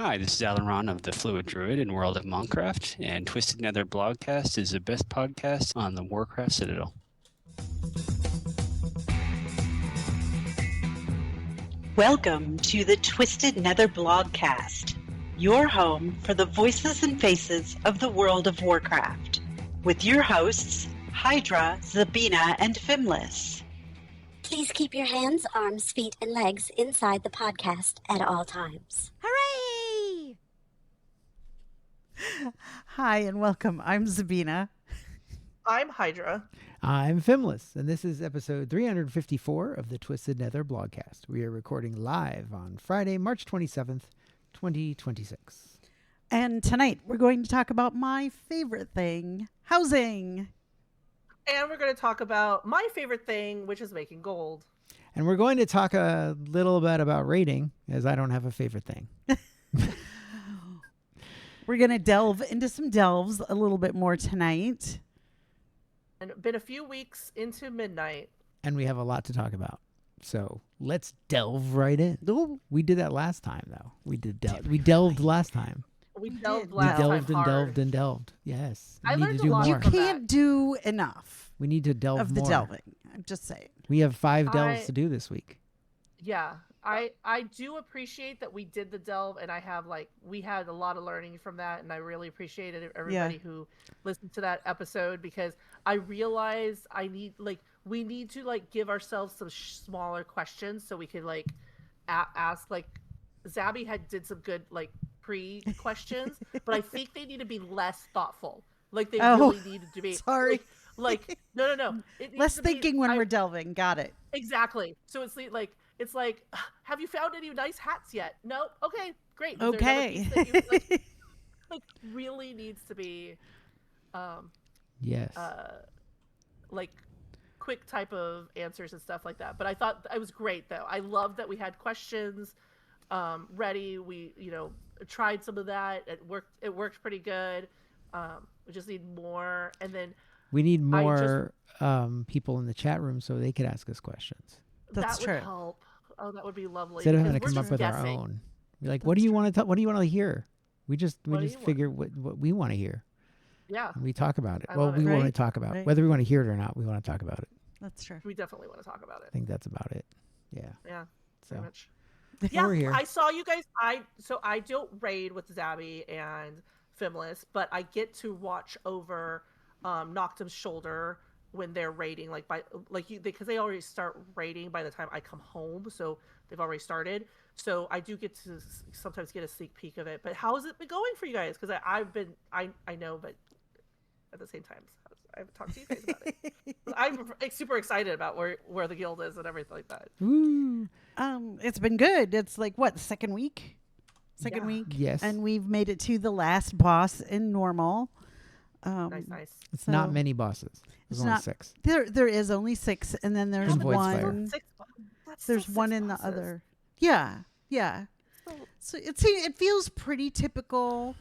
Hi, this is Alan Ron of the Fluid Druid in World of Minecraft, and Twisted Nether Blogcast is the best podcast on the Warcraft Citadel. Welcome to the Twisted Nether Blogcast, your home for the voices and faces of the world of Warcraft, with your hosts, Hydra, Zabina, and Fimless. Please keep your hands, arms, feet, and legs inside the podcast at all times. Hooray! Hi and welcome. I'm Zabina. I'm Hydra. I'm Fimless, and this is episode 354 of the Twisted Nether Blogcast. We are recording live on Friday, March 27th, 2026. And tonight we're going to talk about my favorite thing, housing. And we're going to talk about my favorite thing, which is making gold. And we're going to talk a little bit about raiding, as I don't have a favorite thing. We're going to delve into some delves a little bit more tonight. And been a few weeks into midnight. And we have a lot to talk about. So let's delve right in. Ooh. We did that last time, though. We delved last time. We did. delved We last delved time and hard. delved and delved. Yes. I We need learned to a do lot more. from Can't do enough We need to delve of the more. delving. I'm just saying. We have 5 delves I- to do this week. Yeah. I do appreciate that we did the delve, and we had a lot of learning from that, and I really appreciated everybody who listened to that episode, because I realized we need to give ourselves some smaller questions so we could ask. Zabby did some good pre questions, but I think they need to be less thoughtful. They really needed to be. Sorry. No. It needs Less to be- thinking when we're delving. Got it. Exactly. So it's like, have you found any nice hats yet? No. Okay, great. Is there another Okay. piece that you, really needs to be, Yes. quick type of answers and stuff like that. But I thought it was great though. I love that we had questions ready. We tried some of that. It worked pretty good. We just need more, and then We need more people in the chat room so they could ask us questions. That's that true. would help. Oh, that would be lovely. Instead of having to because come we're up with just our guessing. own. Be like, what do you want to what do you want to hear? We just What do you figure what we want to hear. Yeah, And we talk about it. I Well, love we it. want to Right, talk about right. whether we want to hear it or not. We want to talk about it. That's true. we definitely want to talk about I it. think that's about it. Yeah. Yeah, So pretty much. yeah, we're here. I saw you guys. I don't raid with Zabby and Fimless, but I get to watch over Noctum's shoulder when they're raiding, because they already start raiding by the time I come home, so they've already started. So I do get to sometimes get a sneak peek of it. But how has it been going for you guys? Because I know, but at the same time, I haven't talked to you guys about it. I'm super excited about where the guild is and everything like that. Woo. It's been good. It's the second week? Second Yeah. week? Yes. And we've made it to the last boss in normal. Nice. It's not so- many bosses. It's There's only not- 6. There is only 6, and then there's And Void's Fire. one. That's There's still one 6 in the bosses. other. Yeah. So it feels pretty typical,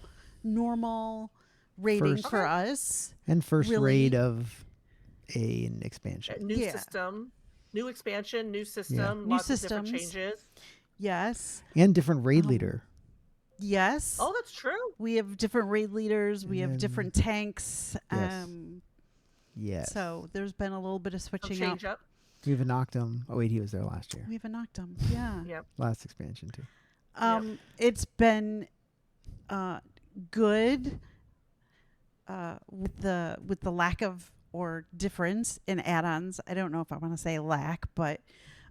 normal raiding First- for us. And first Really? raid of an expansion. New Yeah. system, new expansion, new system, Yeah. New lots of different systems. changes. Yes. And different raid Um, leader. Yes. Oh, that's true. We have different raid leaders. We And have then- different tanks. Yes. Yes. So there's been a little bit of Some switching up. change up. We have a Noctum. Oh wait, he was there last year. We have a Noctum. Yeah. Yep. Last expansion too. It's been good with the lack of or difference in add-ons. I don't know if I want to say lack, but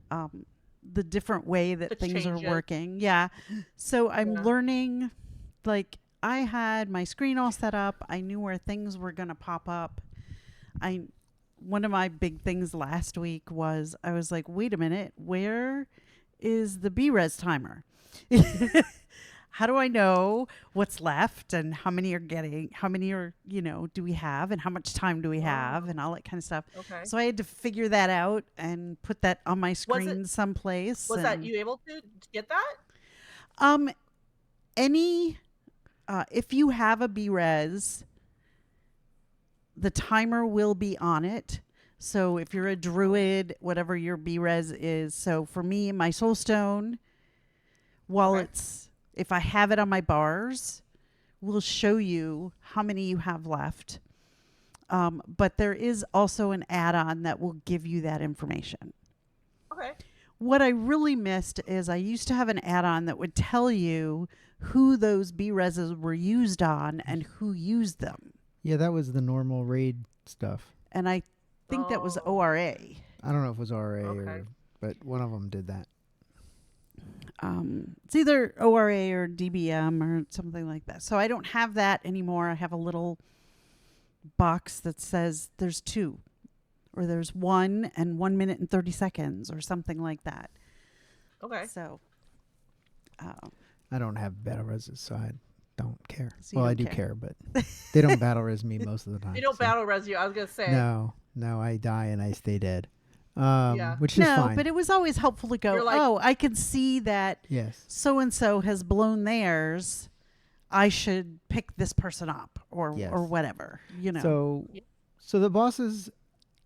the different way that The things are changes. working. Yeah. So I'm Yeah. learning. I had my screen all set up. I knew where things were gonna pop up. One of my big things last week was I was like, wait a minute, where is the B-res timer? How do I know what's left and how many are, do we have and how much time do we have and all that kind of stuff. Okay. So I had to figure that out and put that on my screen someplace. Was that and- you able to get that? If you have a B-res, the timer will be on it. So if you're a druid, whatever your B-res is. So for me, my soulstone, while Okay. if I have it on my bars, will show you how many you have left. But there is also an add-on that will give you that information. Okay. What I really missed is I used to have an add-on that would tell you who those B-reses were used on and who used them. Yeah, that was the normal raid stuff. And I think that was Oh. ORA. I don't know if it was RA Okay. but one of them did that. It's either ORA or DBM or something like that. So I don't have that anymore. I have a little box that says there's 2, or there's 1 and 1 minute and 30 seconds or something like that. Okay. So, I don't have battle reses, so I don't care. So you Well, I don't do care. care, but they don't battle res me most of the time. They don't so. battle res you. I was gonna say. No, I die and I stay dead. Yeah. Which is no, fine. but it was always helpful to go, You're like- oh, I can see that Yes. so-and-so has blown theirs. I should pick this person up or Yes. or whatever, you know. So the bosses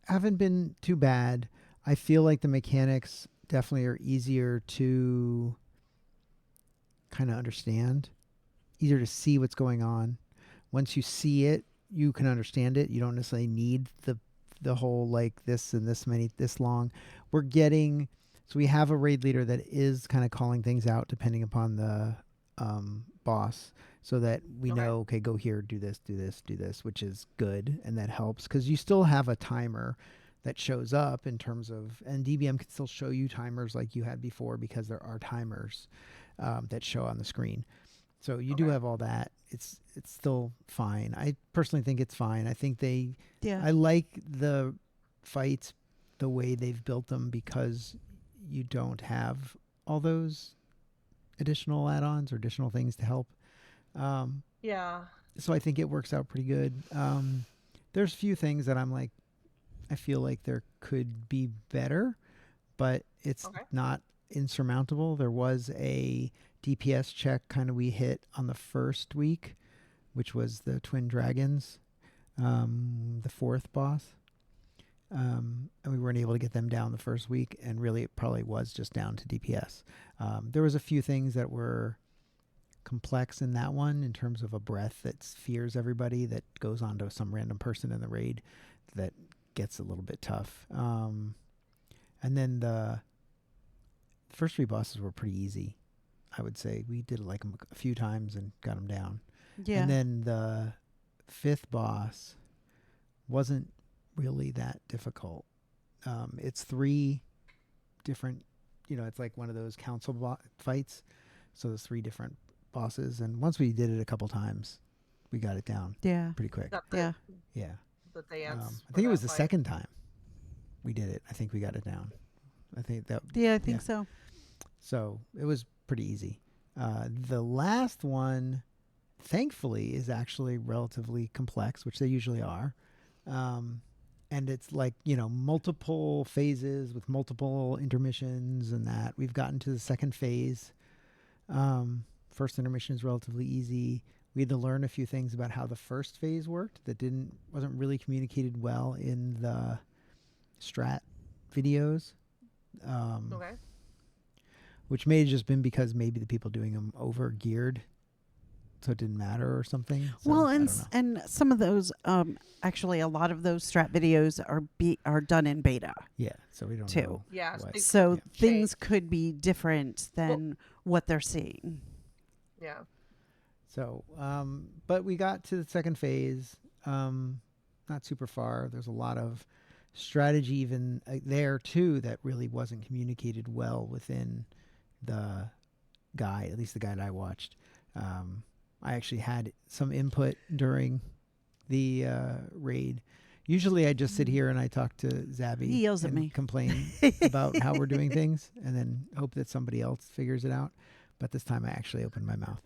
haven't been too bad. I feel like the mechanics definitely are easier to kind of understand, easier to see what's going on. Once you see it, you can understand it. You don't necessarily need the whole like this and this long. So we have a raid leader that is kind of calling things out depending upon the boss, so that we Okay. know, okay, go here, do this, which is good, and that helps because you still have a timer that shows up in terms of, and DBM can still show you timers like you had before because there are timers that show on the screen. So you do Okay. have all that. It's still fine. I personally think it's fine. I think yeah. I like the fights the way they've built them because you don't have all those additional add-ons or additional things to help. Yeah. So I think it works out pretty good. There's a few things that I'm like, I feel like there could be better, but it's Okay. not insurmountable. There was a DPS check kind of we hit on the first week, which was the Twin Dragons, the 4th boss. And we weren't able to get them down the first week, and really it probably was just down to DPS. There was a few things that were complex in that one in terms of a breath that fears everybody that goes on to some random person in the raid that gets a little bit tough. And then the first 3 bosses were pretty easy, I would say. We did like them a few times and got them down. Yeah. And then the 5th boss wasn't really that difficult. It's 3 different, it's like one of those council fights. So there's 3 different bosses. And once we did it a couple times, we got it down yeah. pretty quick. Got the, Yeah. Yeah. the dance. I for think it that was the fight. second time we did it. I think we got it down. I think that. Yeah, I think so. So it was pretty easy. The last one, thankfully, is actually relatively complex, which they usually are. And it's like, multiple phases with multiple intermissions and that. We've gotten to the second phase. First intermission is relatively easy. We had to learn a few things about how the first phase worked that wasn't really communicated well in the strat videos. Okay. Which may have just been because maybe the people doing them over geared, so it didn't matter or something. So, Well, I and don't know. and some of those, actually, a lot of those strat videos are done in beta, Yeah, so we don't too. know. Yeah. what- Things so Yeah. things could be different than what they're seeing. Yeah. So, but we got to the second phase, not super far. There's a lot of strategy even there too that really wasn't communicated well within the guide, at least the guide I watched. I actually had some input during the raid. Usually I just sit here and I talk to Zabby. He yells at and me. complain about how we're doing things and then hope that somebody else figures it out. But this time I actually opened my mouth.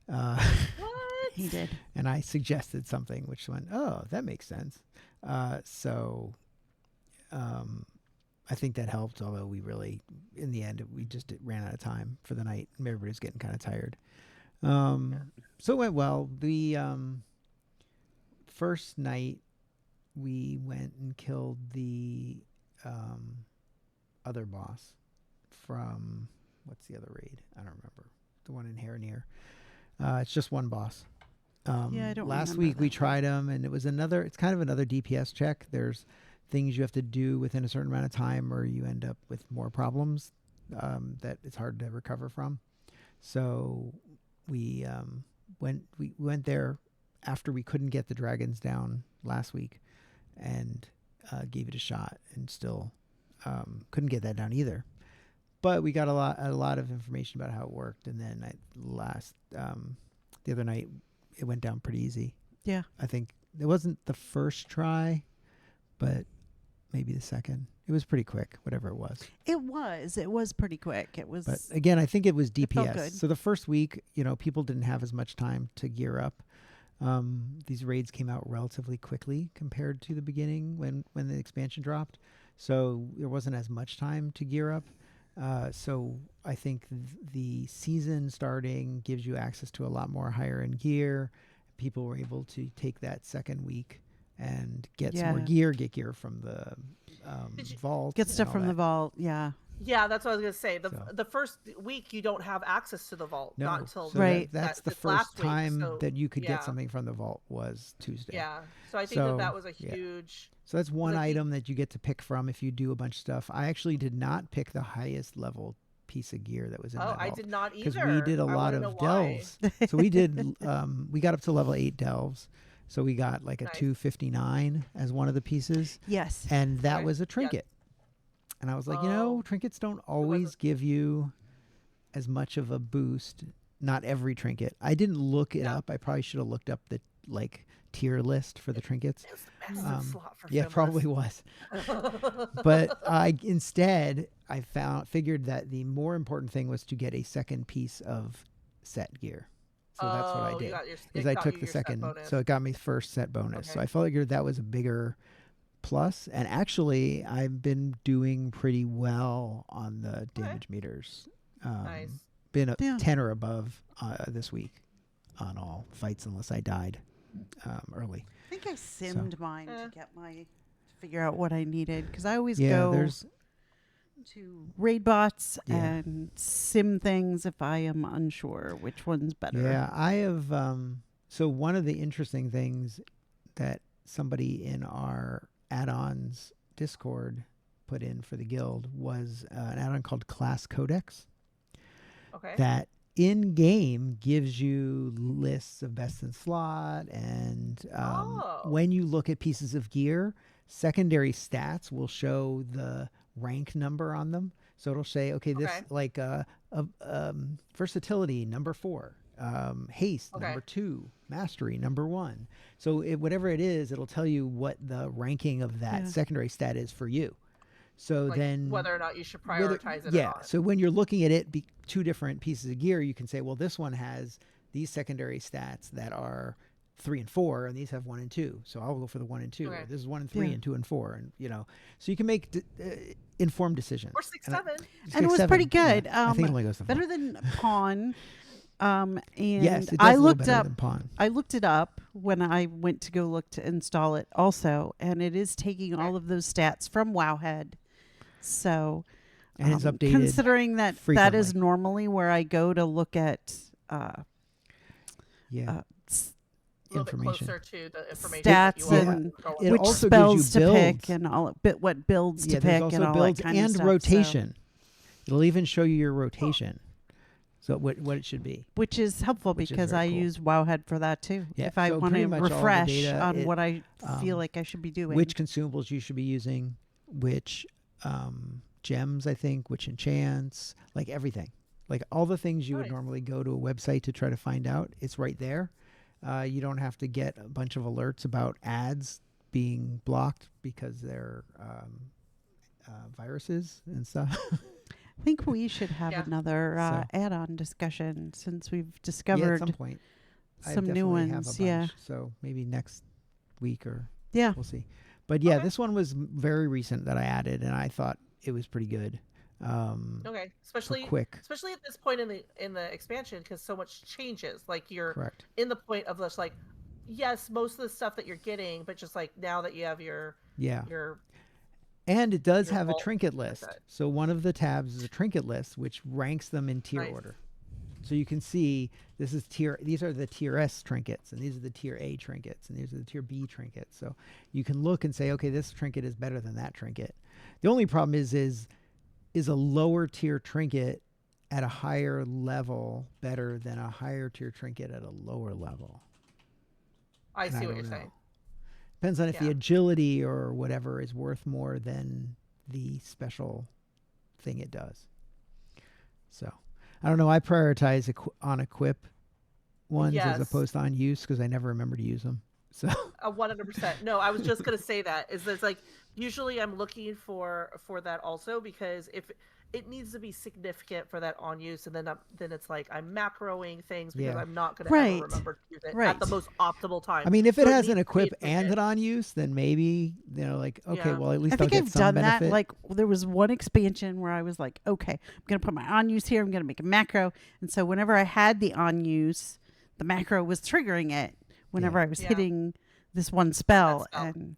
What? He did. And I suggested something which went, oh, that makes sense. So I think that helped, although we really, in the end, we just ran out of time for the night. And everybody was getting kind of tired. So it went well. The first night, we went and killed the other boss from, what's the other raid? I don't remember. the one in Harenier. It's just one boss. Yeah, I don't Last remember week we that. tried them, and it's kind of another DPS check. There's things you have to do within a certain amount of time, or you end up with more problems that it's hard to recover from. So we went there after we couldn't get the dragons down last week, and gave it a shot, and still couldn't get that down either. But we got a lot of information about how it worked, and then the other night it went down pretty easy. Yeah. I think it wasn't the first try, but maybe the second. It was pretty quick, whatever it was. It was pretty quick. It was. But again, I think it was It felt DPS. good. So the first week, people didn't have as much time to gear up. These raids came out relatively quickly compared to the beginning when the expansion dropped. So there wasn't as much time to gear up. So I think the season starting gives you access to a lot more higher end gear. People were able to take that second week and get some more gear, get gear from the vault. Get stuff from the vault. Yeah. Yeah, that's what I was gonna say. The first week you don't have access to the vault. No, not until so Right. That's the this first last week, time so, that you could yeah. get something from the vault was Tuesday. Yeah, so I think that was a huge. So that's one Like, item that you get to pick from if you do a bunch of stuff. I actually did not pick the highest level piece of gear that was in that I vault. did not Because either. we did a I lot wanna know of why. delves. So we did, we got up to level 8 delves. So we got like a Nice. 259 as one of the pieces. Yes. And that Okay. was a trinket. And I was like, trinkets don't wasn't- always give you as much of a boost. Not every trinket. I didn't look it up. I probably should have looked up the tier list for the trinkets. It was the best slot for Yeah, Finless. probably was. But instead I figured that the more important thing was to get a second piece of set gear. So that's what I You did. got Is I took the second, so it got me first set bonus. So Okay. I figured that was a bigger plus. And actually, I've been doing pretty well on the damage meters. Nice. Been Yeah. 10 or above this week on all fights, unless I died early. I think I simmed mine to figure out what I needed, because I always Yeah, go there's to raid bots Yeah. and sim things if I am unsure which one's better. Yeah, I have. So one of the interesting things that somebody in our add-ons Discord put in for the guild was an add-on called Class Codex Okay. that in game gives you lists of best in slot, and when you look at pieces of gear, secondary stats will show the rank number on them. So it'll say, okay, this like versatility number 4, haste Okay. number 2, mastery number 1. So whatever it is, it'll tell you what the ranking of that secondary stat is for you. So Like then whether or not you should prioritize it. yeah. Or not. So when you're looking at it, two different pieces of gear, you can say, well, this one has these secondary stats that are 3 and 4, and these have 1 and 2. So I'll go for the 1 and 2. Okay. Or this is 1 and 3 and 2 and 4, and so you can make informed decisions. Or 6, And 7. And it was 6, pretty 7, good. yeah. I think it only goes to 4. Better than Pawn. And Yes, it does I a little looked better up. than Pawn. I looked it up when I went to go look to install it also, and it is taking all of those stats from Wowhead. So, And it's updated considering that that frequently. is normally where I go to look at Yeah. A little bit information. closer to the information that you stats want and to go It with. which also gives you spells to builds. pick and all what builds Yeah, to there's pick also and all builds that kind and of stuff. rotation. It'll even show you your rotation. So what it should be. Which is helpful Which is because very I cool. use Wowhead for that too. Yeah, If I so want pretty to much all the refresh data, on what I feel um, like I should be doing. Which consumables you should be using, which gems, I think, which enchants, like everything. Like all the things you would Nice. normally go to a website to try to find out, it's right there. You don't have to get a bunch of alerts about ads being blocked because they're viruses and stuff. I think we should have Yeah. another So- add-on discussion since we've Yeah, at discovered some point. I some new definitely have ones. a Yeah. bunch, so maybe next week or Yeah. we'll see. But yeah, Okay. this one was very recent that I added, and I thought it was pretty good. Okay, For especially quick, at this point in the expansion, because so much changes. Like you're correct. in the point of this, like, yes, most of the stuff that you're getting, but just like now that you have your Yeah. your And it does your have a vault trinket like list. that. So one of the tabs is a trinket list, which ranks them in tier Nice. order. So you can see this is these are the tier S trinkets, and these are the tier A trinkets, and these are the tier B trinkets. So you can look and say, okay, this trinket is better than that trinket. The only problem is a lower tier trinket at a higher level better than a higher tier trinket at a lower level? I And see what don't you're know. saying. Depends on if the Yeah. agility or whatever is worth more than the special thing it does. So I don't know. I prioritize on equip ones as Yes. opposed to on use because I never remember to use them. So 100%. No, I was just gonna say that is there's like usually I'm looking for that also because if it needs to be significant for that on use, and then it's like I'm macroing things because Yeah. I'm not gonna Right. ever remember to use it Right. at the most optimal time. I mean, if So it has needs an to be equip and efficient. an on use, then maybe like okay, Yeah. well at least I think I'll get I've some done benefit. that. Like there was one expansion where I was like, okay, I'm gonna put my on use here. I'm gonna make a macro, and so whenever I had the on use, the macro was triggering it whenever I was Yeah. hitting this one spell, spell. and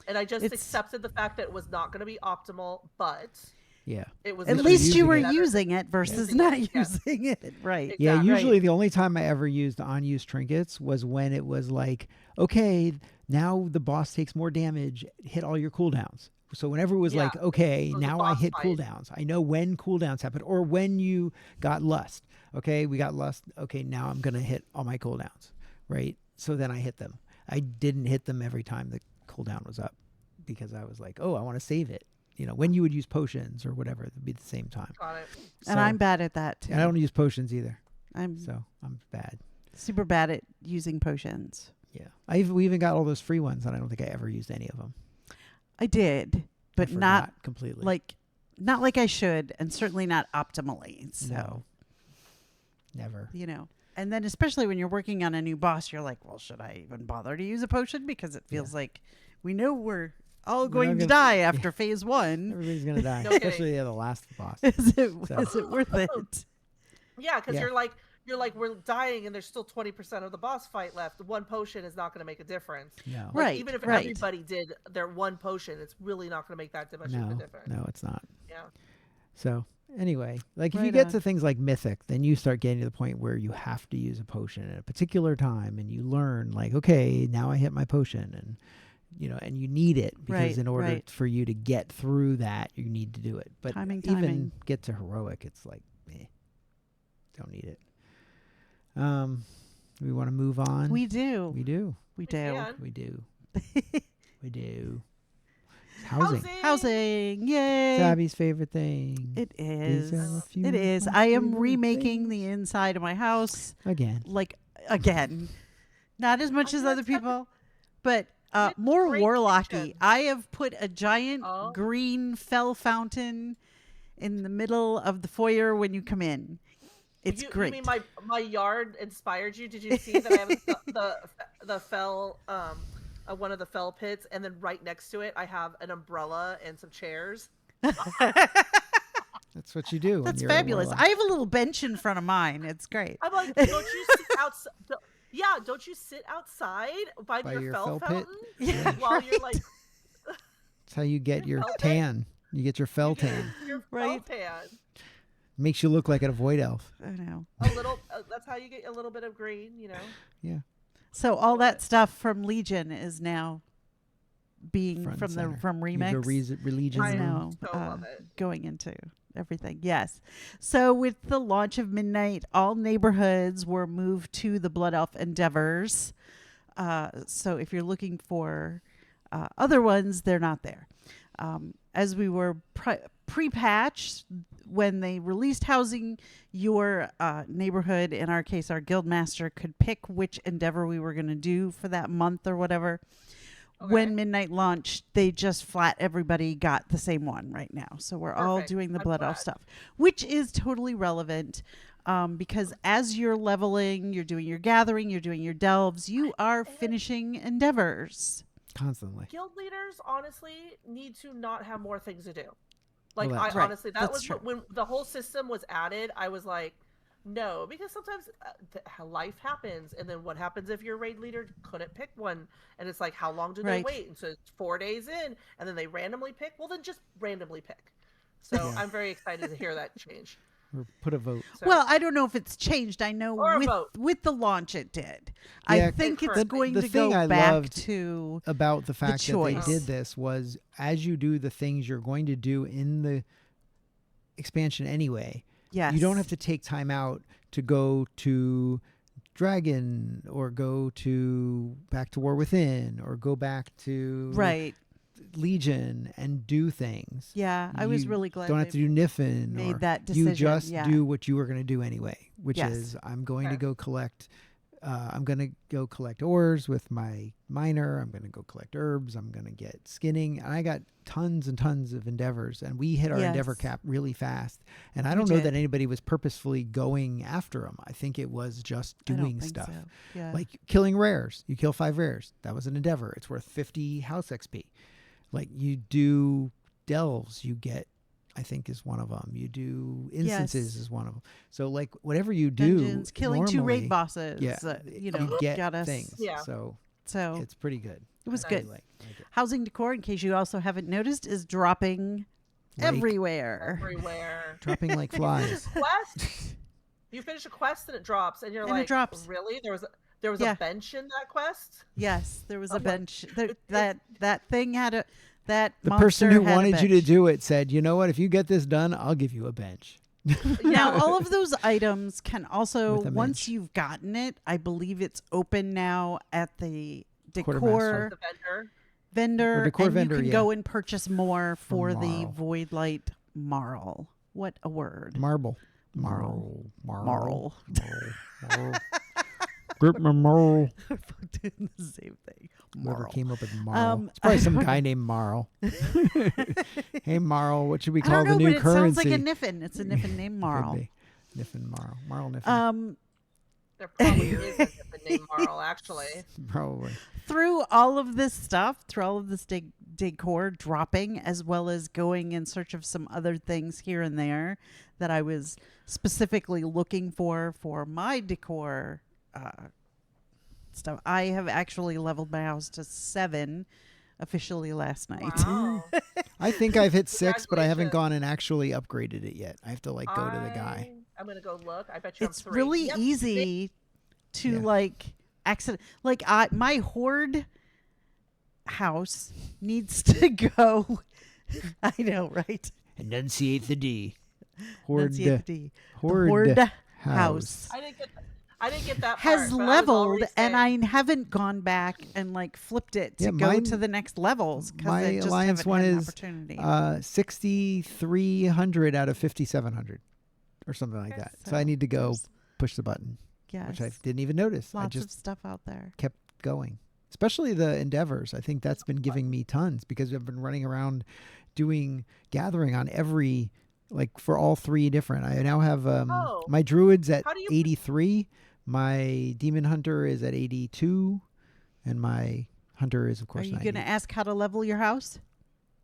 And I just It's- accepted the fact that it was not going to be optimal, but yeah. it was at you're least you using were it. using it versus Using not it, yeah. using it. Right. Yeah, Exactly. usually the only time I ever used on-use trinkets was when it was like, okay, now the boss takes more damage, hit all your cooldowns. So whenever it was Yeah, like, okay, it was a now I boss hit fight. cooldowns. I know when cooldowns happen or when you got lust. Okay, we got lust. Okay, now I'm going to hit all my cooldowns, right? So then I hit them. I didn't hit them every time the cooldown was up because I was like, oh, I want to save it. You know, when you would use potions or whatever, it'd be the same time. Got it. And I'm bad at that too. I don't use potions either, I'm so I'm bad. super bad at using potions. Yeah, we even got all those free ones, and I don't think I ever used any of them. I did, but I not forgot completely. not like I should, and certainly not optimally. So No. Never. you know. And then especially when you're working on a new boss, you're like, well, should I even bother to use a potion? Because it feels like we know we're all going to gonna- die after phase one. Everybody's gonna die, No kidding. especially the last boss. Is it So- is it worth it? Yeah, because Yeah. you're like we're dying and there's still 20% of the boss fight left. One potion is not going to make a difference. No. Like, Right, even if right. everybody did their one potion, it's really not going to make that much of a No, difference. no, it's not. Yeah. So anyway, like if you Right get on. to things like Mythic, then you start getting to the point where you have to use a potion at a particular time, and you learn like, okay, now I hit my potion, and you know, and you need it because Right, in order right. for you to get through that, you need to do it. But Timing. even get to heroic, it's like, don't need it. We want to move on. We do. We do. We We do. can. We do. We do. Housing. Housing. Yay. It's Abby's favorite thing. It These is. are a few It of is. my I am favorite remaking things. the inside of my house Again. like again. Not as much Oh, as that's other such a- people, but It's more great warlocky. kitchen. I have put a giant Oh. green fell fountain in the middle of the foyer when you come in. It's great. You mean my yard inspired you? Did you see that I have the fell one of the fell pits, and then right next to it I have an umbrella and some chairs. That's what you do. when That's you're a fabulous. warlock. I have a little bench in front of mine. It's great. I'm like, don't you sit outside? Yeah, don't you sit outside by By your your fell fell pit? fountain Yeah. while you're like That's how you get your Fell pit? tan. You get your fell tan. your Right. fell tan. Makes you look like a void elf. I know. A little. That's how you get a little bit of green. You know. Yeah. So all that stuff from Legion is now being Front from and the center. from You have a Remix religion is I room. now so love it. going into everything. Yes. So with the launch of Midnight, all neighborhoods were moved to the Blood Elf Endeavors. So if you're looking for other ones, they're not there. As we were pre-patch, when they released housing, your neighborhood, in our case, our guildmaster, could pick which endeavor we were going to do for that month or whatever. When Okay. Midnight launched, they just flat everybody got the same one right now. So we're all Perfect. doing the I'm Blood Elf glad. stuff, which is totally relevant because as you're leveling, you're doing your gathering, you're doing your delves, you are finishing endeavors. Constantly. Guild leaders honestly need to not have more things to do. Like Well, I that's- Right. honestly, that That's was true. when the whole system was added. I was like, no, because sometimes life happens, and then what happens if your raid leader couldn't pick one? And it's like, how long do Right. they wait? And so it's 4 days in, and then they randomly pick. Well, then just randomly pick. So Yeah. I'm very excited to hear that change. or put a vote. So, Well, I don't know if it's changed. I know Or a vote. with the launch it did. Yeah, I think it's the- going the to thing go I back loved to about the fact that they choice. did this was as you do the things you're going to do in the expansion anyway, yes. you don't have to take time out to go to Dragon or go to back to War Within or go back to right. Legion and do things. Yeah, I was You really glad don't have to do Niffin made or that decision. you just yeah. do what you were going to do anyway, which Yes. is I'm going to Okay. go collect I'm going to go collect ores with my miner. I'm going to go collect herbs. I'm going to get skinning. And I got tons and tons of endeavors, and we hit our endeavor Yes. cap really fast. And I We don't know did. that anybody was purposefully going after them. I think it was just I don't doing think stuff. so. Yeah. Like killing rares. You kill 5 rares. That was an endeavor. It's worth 50 house XP. Like you do delves, you get, I think is one of them. You do instances Yes. is one of them. So like whatever you do, Dungeons, killing 2 normally, raid bosses. yeah, You know, you get got us. things. Yeah. So So it's pretty good. it was I good. like it. Housing decor, in case you also haven't noticed, is dropping Like everywhere. everywhere. dropping like flies. Quest. You finish a quest and it drops, and you're And it like, drops. really? There was Yeah. a bench in that quest. Yes, there was I'm a like, bench. That thing had a that The monster person who had a wanted you to bench. do it said, "You know what? If you get this done, I'll give you a bench." Now, all of those items can also, With a once bench. you've gotten it, I believe it's open now at the decor Quartermaster. The vendor. vendor, Or decor and vendor, you can yeah. go and purchase more for the Marl. Void Light Marl. What a word. Marble. Marl. Marl. Marl. Marl. Grip my marl. We're both doing the same thing. Whoever Marl. came up with Marl. It's I probably some don't guy named Marl. Hey Marl, what should we I call don't know, the but new it currency? sounds like a Niffin. It's a Niffin named Marl. Could be. Niffin Marl. Marl Niffin. There probably is a different name, Marl, actually. Probably. Through all of this stuff, through all of this decor dropping, as well as going in search of some other things here and there that I was specifically looking for my decor stuff. I have actually leveled my house to 7 officially last night. Wow. I think I've hit 6, but I haven't Congratulations. gone and actually upgraded it yet. I have to like go to the guy. I'm gonna go look. I bet you It's I'm 3. really Yep. easy to Yeah. like accident. Like my horde house needs to go. I know, right? Enunciate the D. Horde. Enunciate the D. The Horde horde house. I didn't get that part. has but I was leveled, already and saying- I haven't gone back and like flipped it to Yeah, go mine- to the next levels because my I just alliance haven't one had an is, opportunity. 6,300 out of 5,700 or something like Okay, that. So I need to go there's- push the button, yes, which I didn't even notice. I lots just of stuff out there. kept going. Especially the endeavors. I think that's been giving me tons because I've been running around doing gathering on every, like for all 3 different. I now have Oh. my druids at How do you- 83, my demon hunter is at 82, and my hunter is of Are course you 90. going to ask how to level your house?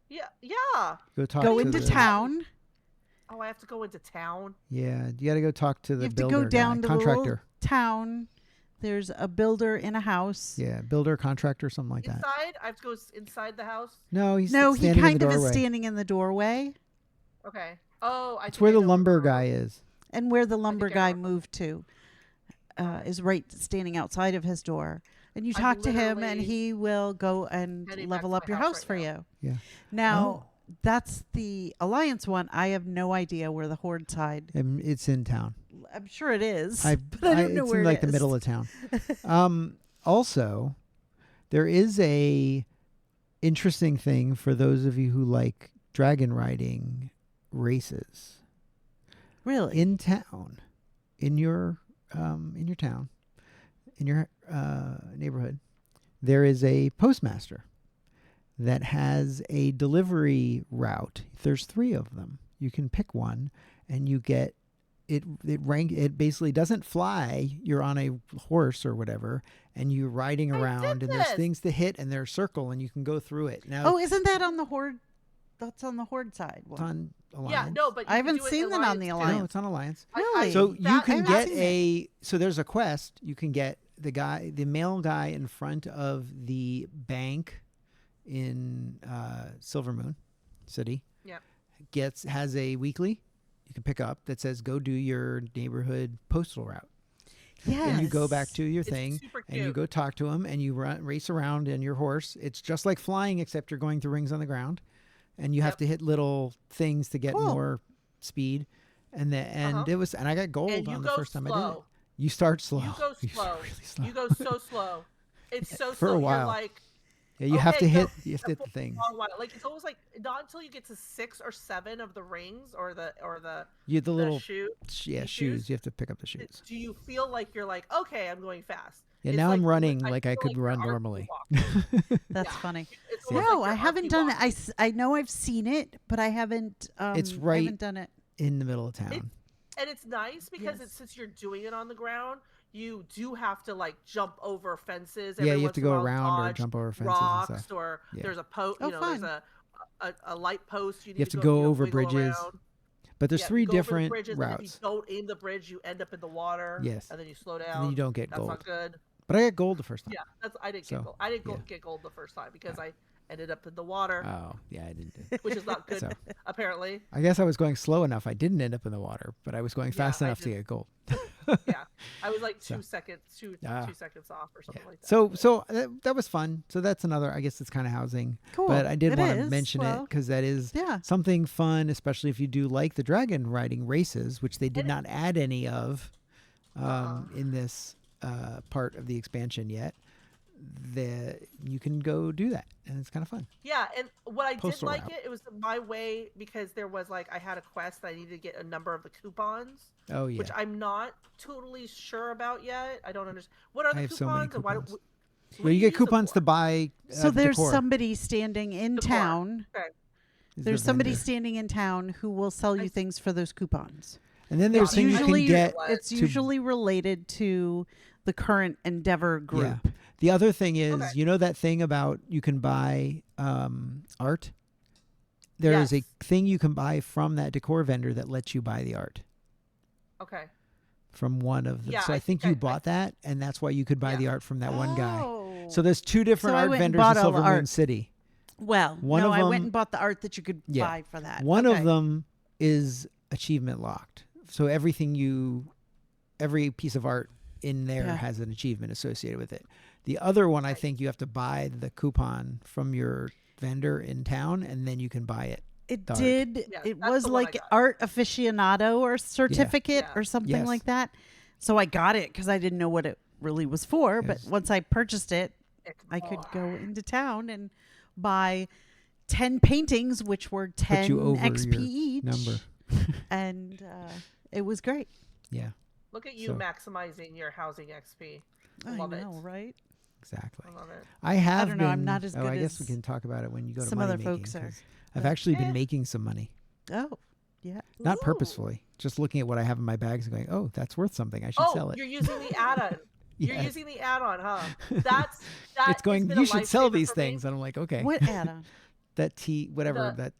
Yeah. Go talk Go to into the, town. Oh, I have to go into town. Yeah, you got to go talk to You the have to builder go down guy, to contractor. the little town. There's a builder in a house. Yeah, builder, contractor, something like that. Inside? I have to go inside the house. No, he's No, he standing kind in the of is doorway. standing in the doorway, Okay. Oh, I It's think where I the know lumber where- guy is. and where the lumber I guy know. moved to is right standing outside of his door. And you I'm talk to him, and literally he will go and heading back level to up my your house house right for now. you. Yeah. Now, that's the Alliance one. I have no idea where the Horde side. It's in town. I'm sure it is, I, but I don't know it's where in like it the is. middle of town. Also, there is a interesting thing for those of you who like dragon riding races Really? in town, in your town, in your neighborhood. There is a postmaster that has a delivery route. There's 3 of them. You can pick one, and you get it. It basically doesn't fly. You're on a horse or whatever, and you're riding I around, did and there's this. things to hit, and there's a circle, and you can go through it. Now, Oh, isn't that on the Horde? That's on the Horde side. it's on Alliance. Yeah, no, but you I can haven't do it seen that on the too. Alliance. No, it's on Alliance. Really? So you That- can I haven't get seen so there's a quest. You can get the male guy in front of the bank in Silver Moon City. Yep. Has a weekly, you can pick up that says go do your neighborhood postal route. Yes. And you go back to your It's thing super and you cute. go talk to them and you race around in your horse. It's just like flying, except you're going through rings on the ground, and you have Yep. to hit little things to get Cool. more speed. And Uh-huh. it was, and I got gold And you on the go first time I did it. slow. You start slow. You go You start slow. really slow. You go so slow. It's so For a slow. while. You're like, Yeah, you have to okay, hit. go You have to hit the things. long while. Like it's almost like not until you get to 6 or 7 of the rings or the You the little shoe. shoes. You have to pick up the shoes. Do you feel like you're like, okay, I'm going fast? Yeah, It's now I'm like- running I like I feel could your run arms normally. walk. That's Yeah. funny. It's almost No, like I you're haven't archy done it. walking. I know I've seen it, but I haven't. It's I right- haven't done it. In the middle of town. And it's nice because Yes. since you're doing it on the ground, you do have to like jump over fences. Yeah, Every you have once to in a go while, around or dodge jump over fences and rocks, stuff. or Yeah. there's a post. Oh, You know, there's fun. a light post. You need You have to go over wiggle bridges. around. But there's Yeah, you 3 go over the different bridges, and if you routes. don't aim the bridge, you end up in the water. Yes. and then you slow down. And then you don't get That's gold. not good. But I got gold the first time. Yeah, I didn't So, get gold. I didn't yeah. get gold the first time because I ended up in the water, Oh, yeah, I didn't do it. which is not good So. apparently. I guess I was going slow enough. I didn't end up in the water, but I was going fast I enough to did- get gold. Yeah, I was like So. 2 seconds, two Ah. seconds off or something like that. So that was fun. So that's another. I guess it's kind of housing. Cool. But I did It want to is. mention it Well, because that is yeah. something fun, especially if you do like the dragon riding races, which they did And not add any of Uh-uh. in this part of the expansion yet. You can go do that, and it's kind of fun. Yeah, and what I did Postal like route. it was my way because there was like I had a quest that I needed to get a number of the coupons, Oh yeah, which I'm not totally sure about yet. I don't understand. What are the I have coupons? so many And why, coupons. what Well, do you get use them coupons for? to buy. So there's decor. somebody standing in Decor. town. Okay. Is There's the somebody vendor. standing in town who will sell you things for those coupons. And then there's Yeah, things you usually can get. It's to- usually related to the current Endeavor group. Yeah. The other thing is, Okay. you know that thing about you can buy art? There is a Yes. thing you can buy from that decor vendor that lets you buy the art Okay. from one of them. Yeah, So I I think think you bought that, and that's why you could buy Yeah. the art from that one guy. Oh. So there's 2 different So I art went and vendors in bought all the Silver Moon art. City. Well, One no, of I went them- and bought the art that you could Yeah. buy for that. One Okay. of them is achievement locked. So every piece of art in there Yeah. has an achievement associated with it. The other one, I think you have to buy the coupon from your vendor in town, and then you can buy it. It the art. did. Yeah, It that's was the one I like got. art aficionado or certificate Yeah. or something Yes. like that. So I got it because I didn't know what it really was for. But Yes. once I purchased it, It's I could go more. into town and buy 10 paintings, which were 10 you over XP your each. number. And it was great. Yeah, Look at you So- maximizing your housing XP. I Love know, it. right? exactly. I love it. I have don't know, I'm been- not as I good guess we as can talk about it when you go to some money other making, folks are, 'cause I've but- actually Eh. been making some money. Oh, yeah. Not Ooh. purposefully. Just looking at what I have in my bags and going, oh, that's worth something. I should Oh, sell it. you're using the add-on. You're Yes. using the add-on, huh? That It's has going, been a you should sell lifesaver these for me. things. And I'm like, okay. What add-on? That whatever, The- that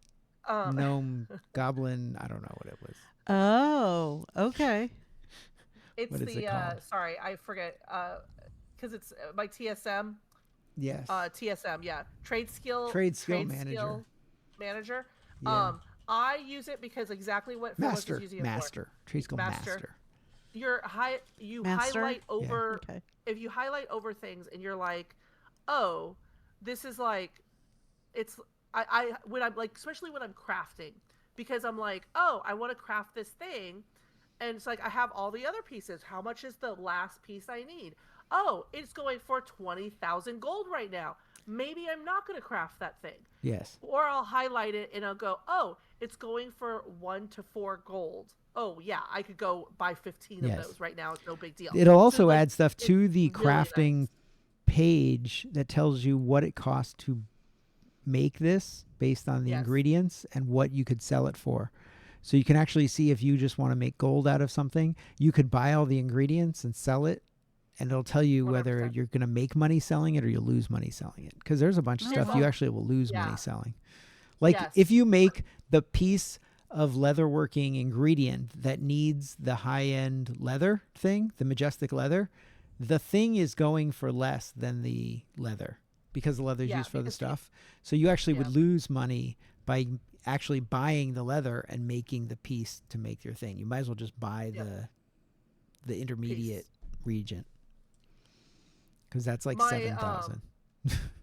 Um, gnome, goblin, I don't know what it was. Oh, okay. It's What is the it called? sorry, I forget. Because it's my TSM. Yes. TSM, yeah. Trade skill Manager. manager. Yeah. I use it because exactly what Phyllis is using it Master. Trade skill Master. master. for. You Master? highlight over Okay. if you highlight over things and you're like, oh, this is like, it's I when I'm like, especially when I'm crafting, because I'm like, oh, I want to craft this thing, and it's like I have all the other pieces. How much is the last piece I need? Oh, it's going for 20,000 gold right now. Maybe I'm not going to craft that thing. Yes. Or I'll highlight it and I'll go, oh, it's going for 1 to 4 gold. Oh, yeah, I could go buy 15 Yes. of those right now. It's no big deal. It'll also like, add stuff to it's the really crafting nice. page that tells you what it costs to make this based on the Yes. ingredients and what you could sell it for. So you can actually see if you just want to make gold out of something, you could buy all the ingredients and sell it. And it'll tell you whether 100%. you're going to make money selling it or you'll lose money selling it. Because there's a bunch of There's stuff you a- actually will lose yeah. money selling. Like Yes. if you make the piece of leatherworking ingredient that needs the high-end leather thing, the majestic leather, the thing is going for less than the leather because the leather is Yeah, used for the because stuff. So you actually would Yeah. lose money by actually buying the leather and making the piece to make your thing. You might as well just buy the intermediate region, because that's like My 7,000.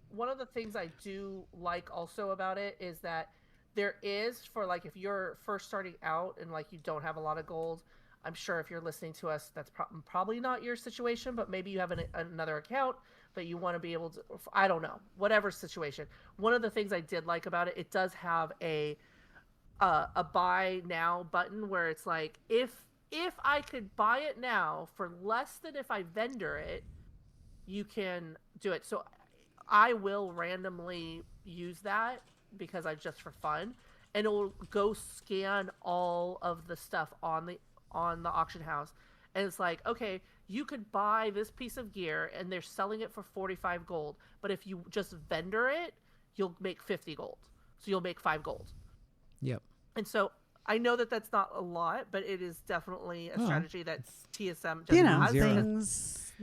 one of the things I do like also about it is that there is, for like if you're first starting out and like you don't have a lot of gold. I'm sure if you're listening to us, that's probably not your situation, but maybe you have another account, but you want to be able to, I don't know, whatever situation. One of the things I did like about it, it does have a buy now button where it's like, if I could buy it now for less than if I vendor it, you can do it. So I will randomly use that because I just for fun, and it will go scan all of the stuff on the auction house, and it's like, okay, you could buy this piece of gear and they're selling it for 45 gold, but if you just vendor it, you'll make 50 gold, so you'll make 5 gold. Yep. And so I know that that's not a lot, but it is definitely a strategy that TSM just has. Things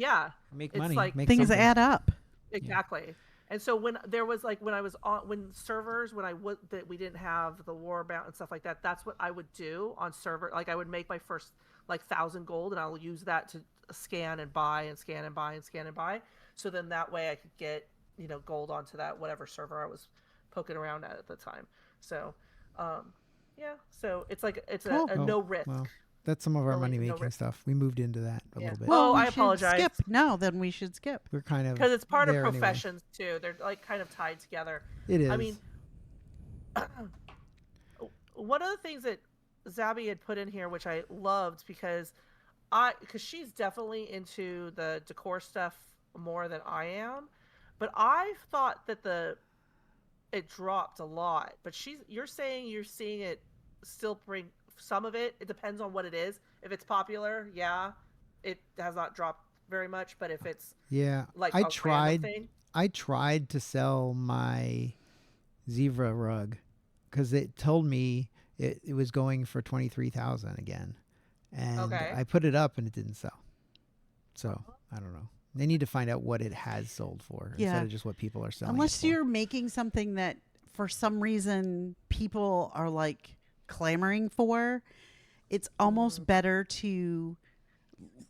make it's money, like make things something. add up. Exactly. And so when there was like, when I was on, when servers, when I would, that we didn't have the warbound and stuff like that, that's what I would do on server. Like I would make my first like 1,000 gold, and I'll use that to scan and buy and scan and buy and scan and buy. So then that way I could get, gold onto that, whatever server I was poking around at the time. So, so it's like, it's Cool. a no risk. Well, that's some of our Really, money no making risk. stuff. We moved into that a little bit. Well, I we should apologize. Skip. No, then we should skip. We're kind of, Because it's part of there anyway. professions too. They're like kind of tied together. It is. I mean, one of the things that Zabby had put in here, which I loved, because she's definitely into the decor stuff more than I am, but I thought that it dropped a lot. But you're saying you're seeing it still bring some of it. It depends on what it is. If it's popular, it has not dropped very much. But if it's like I tried to sell my zebra rug because it told me it was going for 23,000 again, and I put it up and it didn't sell. So I don't know. They need to find out what it has sold for instead of just what people are selling. Unless you're making something that for some reason people are like clamoring for, it's almost better to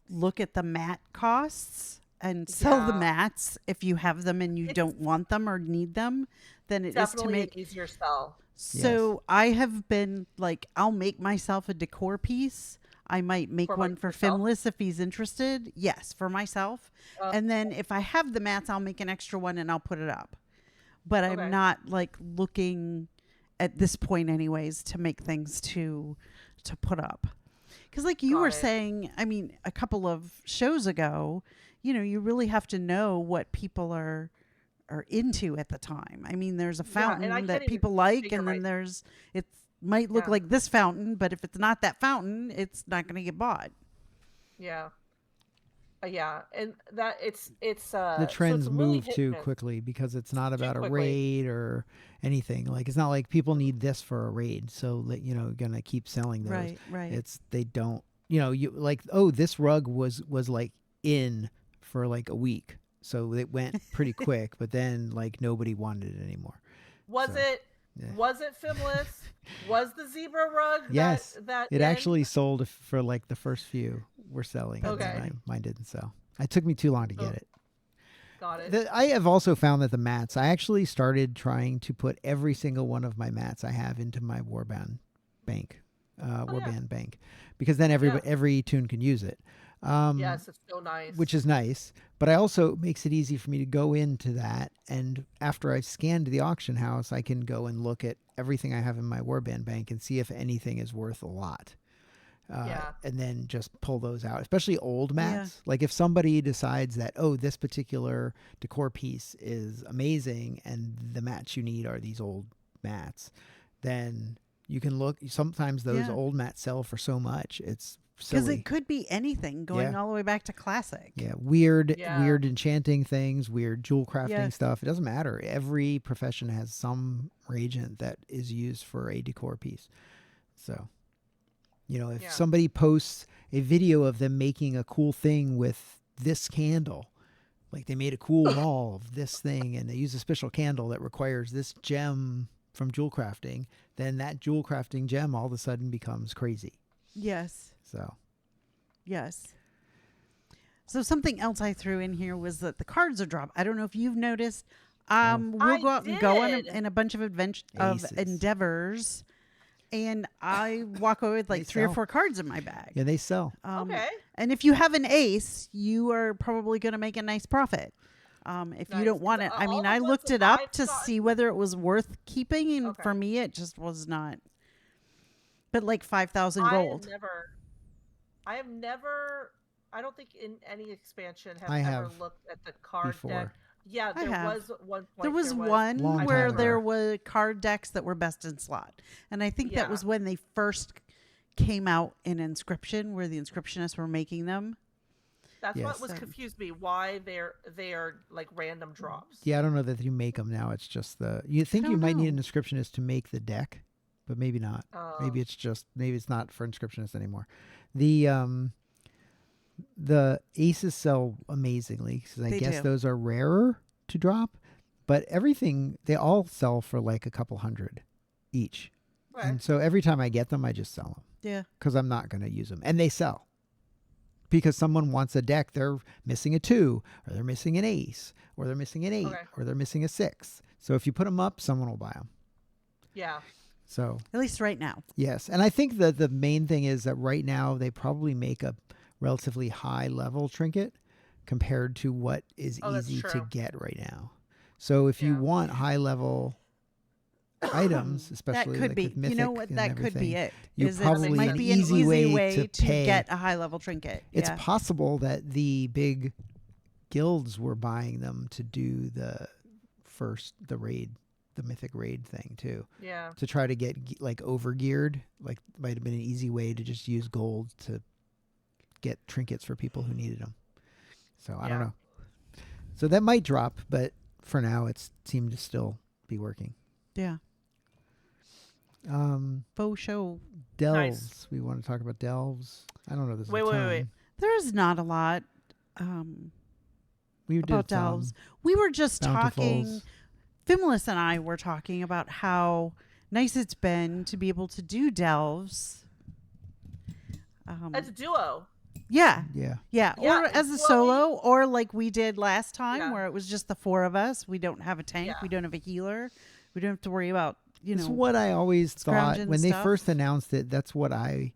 look at the mat costs and sell the mats if you have them and you don't want them or need them, than it is to make an easier sell. So I have been like, I'll make myself a decor piece. I might make one for Finless if he's interested. Yes, for myself. And then if I have the mats, I'll make an extra one and I'll put it up. But I'm not like looking at this point anyways to make things to put up. Because like you were saying, I mean, a couple of shows ago, you really have to know what people are into at the time. I mean, there's a fountain that people like, and then it might look like this fountain, but if it's not that fountain, it's not going to get bought. Yeah. And that it's the trends so really move too quickly because it's not about a raid or anything. Like it's not like people need this for a raid, so that gonna keep selling those. Right. They don't. You like, oh, this rug was like in for like a week, so it went pretty quick. But then like nobody wanted it anymore. Was it Fimless? Was the zebra rug? Yes, that it actually sold for like the first few were selling. Okay, mine didn't sell. It took me too long to get it. Got it. I have also found that the mats. I actually started trying to put every single one of my mats I have into my warband bank, bank, because then every toon can use it. Yes, it's so nice. Which is nice, but I also makes it easy for me to go into that, and after I've scanned the auction house, I can go and look at everything I have in my warband bank and see if anything is worth a lot. And then just pull those out, especially old mats. Like if somebody decides that, oh, this particular decor piece is amazing and the mats you need are these old mats, then you can look. Sometimes those old mats sell for so much. It's because it could be anything going all the way back to classic. Weird enchanting things, weird jewel crafting stuff. It doesn't matter. Every profession has some reagent that is used for a decor piece. So, if somebody posts a video of them making a cool thing with this candle, like they made a cool wall of this thing and they use a special candle that requires this gem from jewel crafting, then that jewel crafting gem all of a sudden becomes crazy. Yes. So Yes. So something else I threw in here was that the cards are dropped. I don't know if you've noticed. We'll go out and go on did. in a bunch of Aces. endeavors, and I walk away with like They 3 or sell. 4 cards in my bag. yeah, they sell. Okay. And if you have an ace, you are probably going to make a nice profit. If you Nice, don't want 'cause, it, I all mean, the I ones looked that it up I've to gotten- see whether it was worth keeping, and Okay. for me, it just was not. But like 5,000 I gold. have never. I don't think in any expansion have I ever have looked at the card before. deck. Yeah, I there have. was one point. There was Long one time where ago. there were card decks that were best in slot. And I think that Yeah. was when they first came out in Inscription, where the Inscriptionists were making them. That's Yes. what was confused me. Why they are like random drops. Yeah, I don't know that you make them now. It's just you think you don't might need an know. inscriptionist to make the deck, but maybe not. Maybe Oh. it's not for inscriptionists anymore. The aces sell amazingly because I They guess do. those are rarer to drop, but everything they all sell for like a couple hundred each. Okay. And so every time I get them, I just sell them Yeah. because I'm not going to use them, and they sell. Because someone wants a deck, they're missing a 2, or they're missing an ace, or they're missing an 8, Okay. or they're missing a 6. So if you put them up, someone will buy them. Yeah. So At least right now. yes, and I think that the main thing is that right now they probably make a relatively high level trinket compared to what is Oh, that's easy to true. get right now. So if you Yeah. want high level items, That especially could like be. with Mythic You know what? and That could be everything, it. you Is probably it might an be an easy easy way way to to pay. get a high level trinket. It's Yeah. possible that the big guilds were buying them to do the mythic raid thing too, Yeah. to try to get like over geared. Like might have been an easy way to just use gold to get trinkets for people who needed them. So I don't Yeah. know. So that might drop, but for now it seemed to still be working. Yeah. Faux show. Delves. We want to talk about delves. I don't know. This is Wait, a wait, ton. wait. There's not a lot We did about some delves. We were just talking. bountifuls. Fimless and I were talking about how nice it's been to be able to do delves. As a duo. Yeah. Yeah. Yeah, Yeah, or as a well, solo, or like we did last time, Yeah. where it was just the 4 of us. We don't have a tank. Yeah. We don't have a healer. We don't have to worry about It's what I always thought scrounging when they stuff. first announced it. That's what I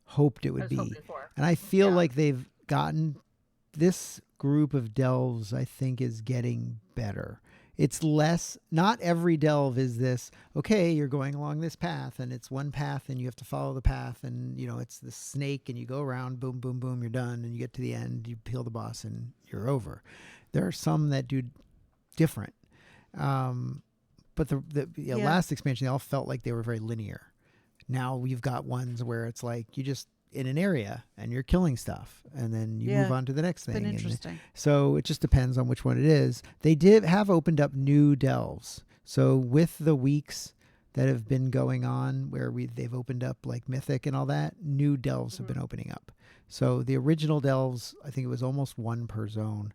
hoped it I would was be. hoping for. And I feel Yeah. like they've gotten this group of delves, I think, is getting better. It's less, not every delve is this, okay, you're going along this path and it's one path and you have to follow the path and, it's the snake and you go around, boom, boom, boom, you're done. And you get to the end, you peel the boss and you're over. There are some that do different. But the last expansion, they all felt like they were very linear. Now we've got ones where it's like you just in an area and you're killing stuff and then you move on to the next It's thing. been And interesting. so it just depends on which one it is. They have opened up new delves. So with the weeks that have been going on where they've opened up like Mythic and all that, new delves have been opening up. So the original delves, I think it was almost 1 per zone,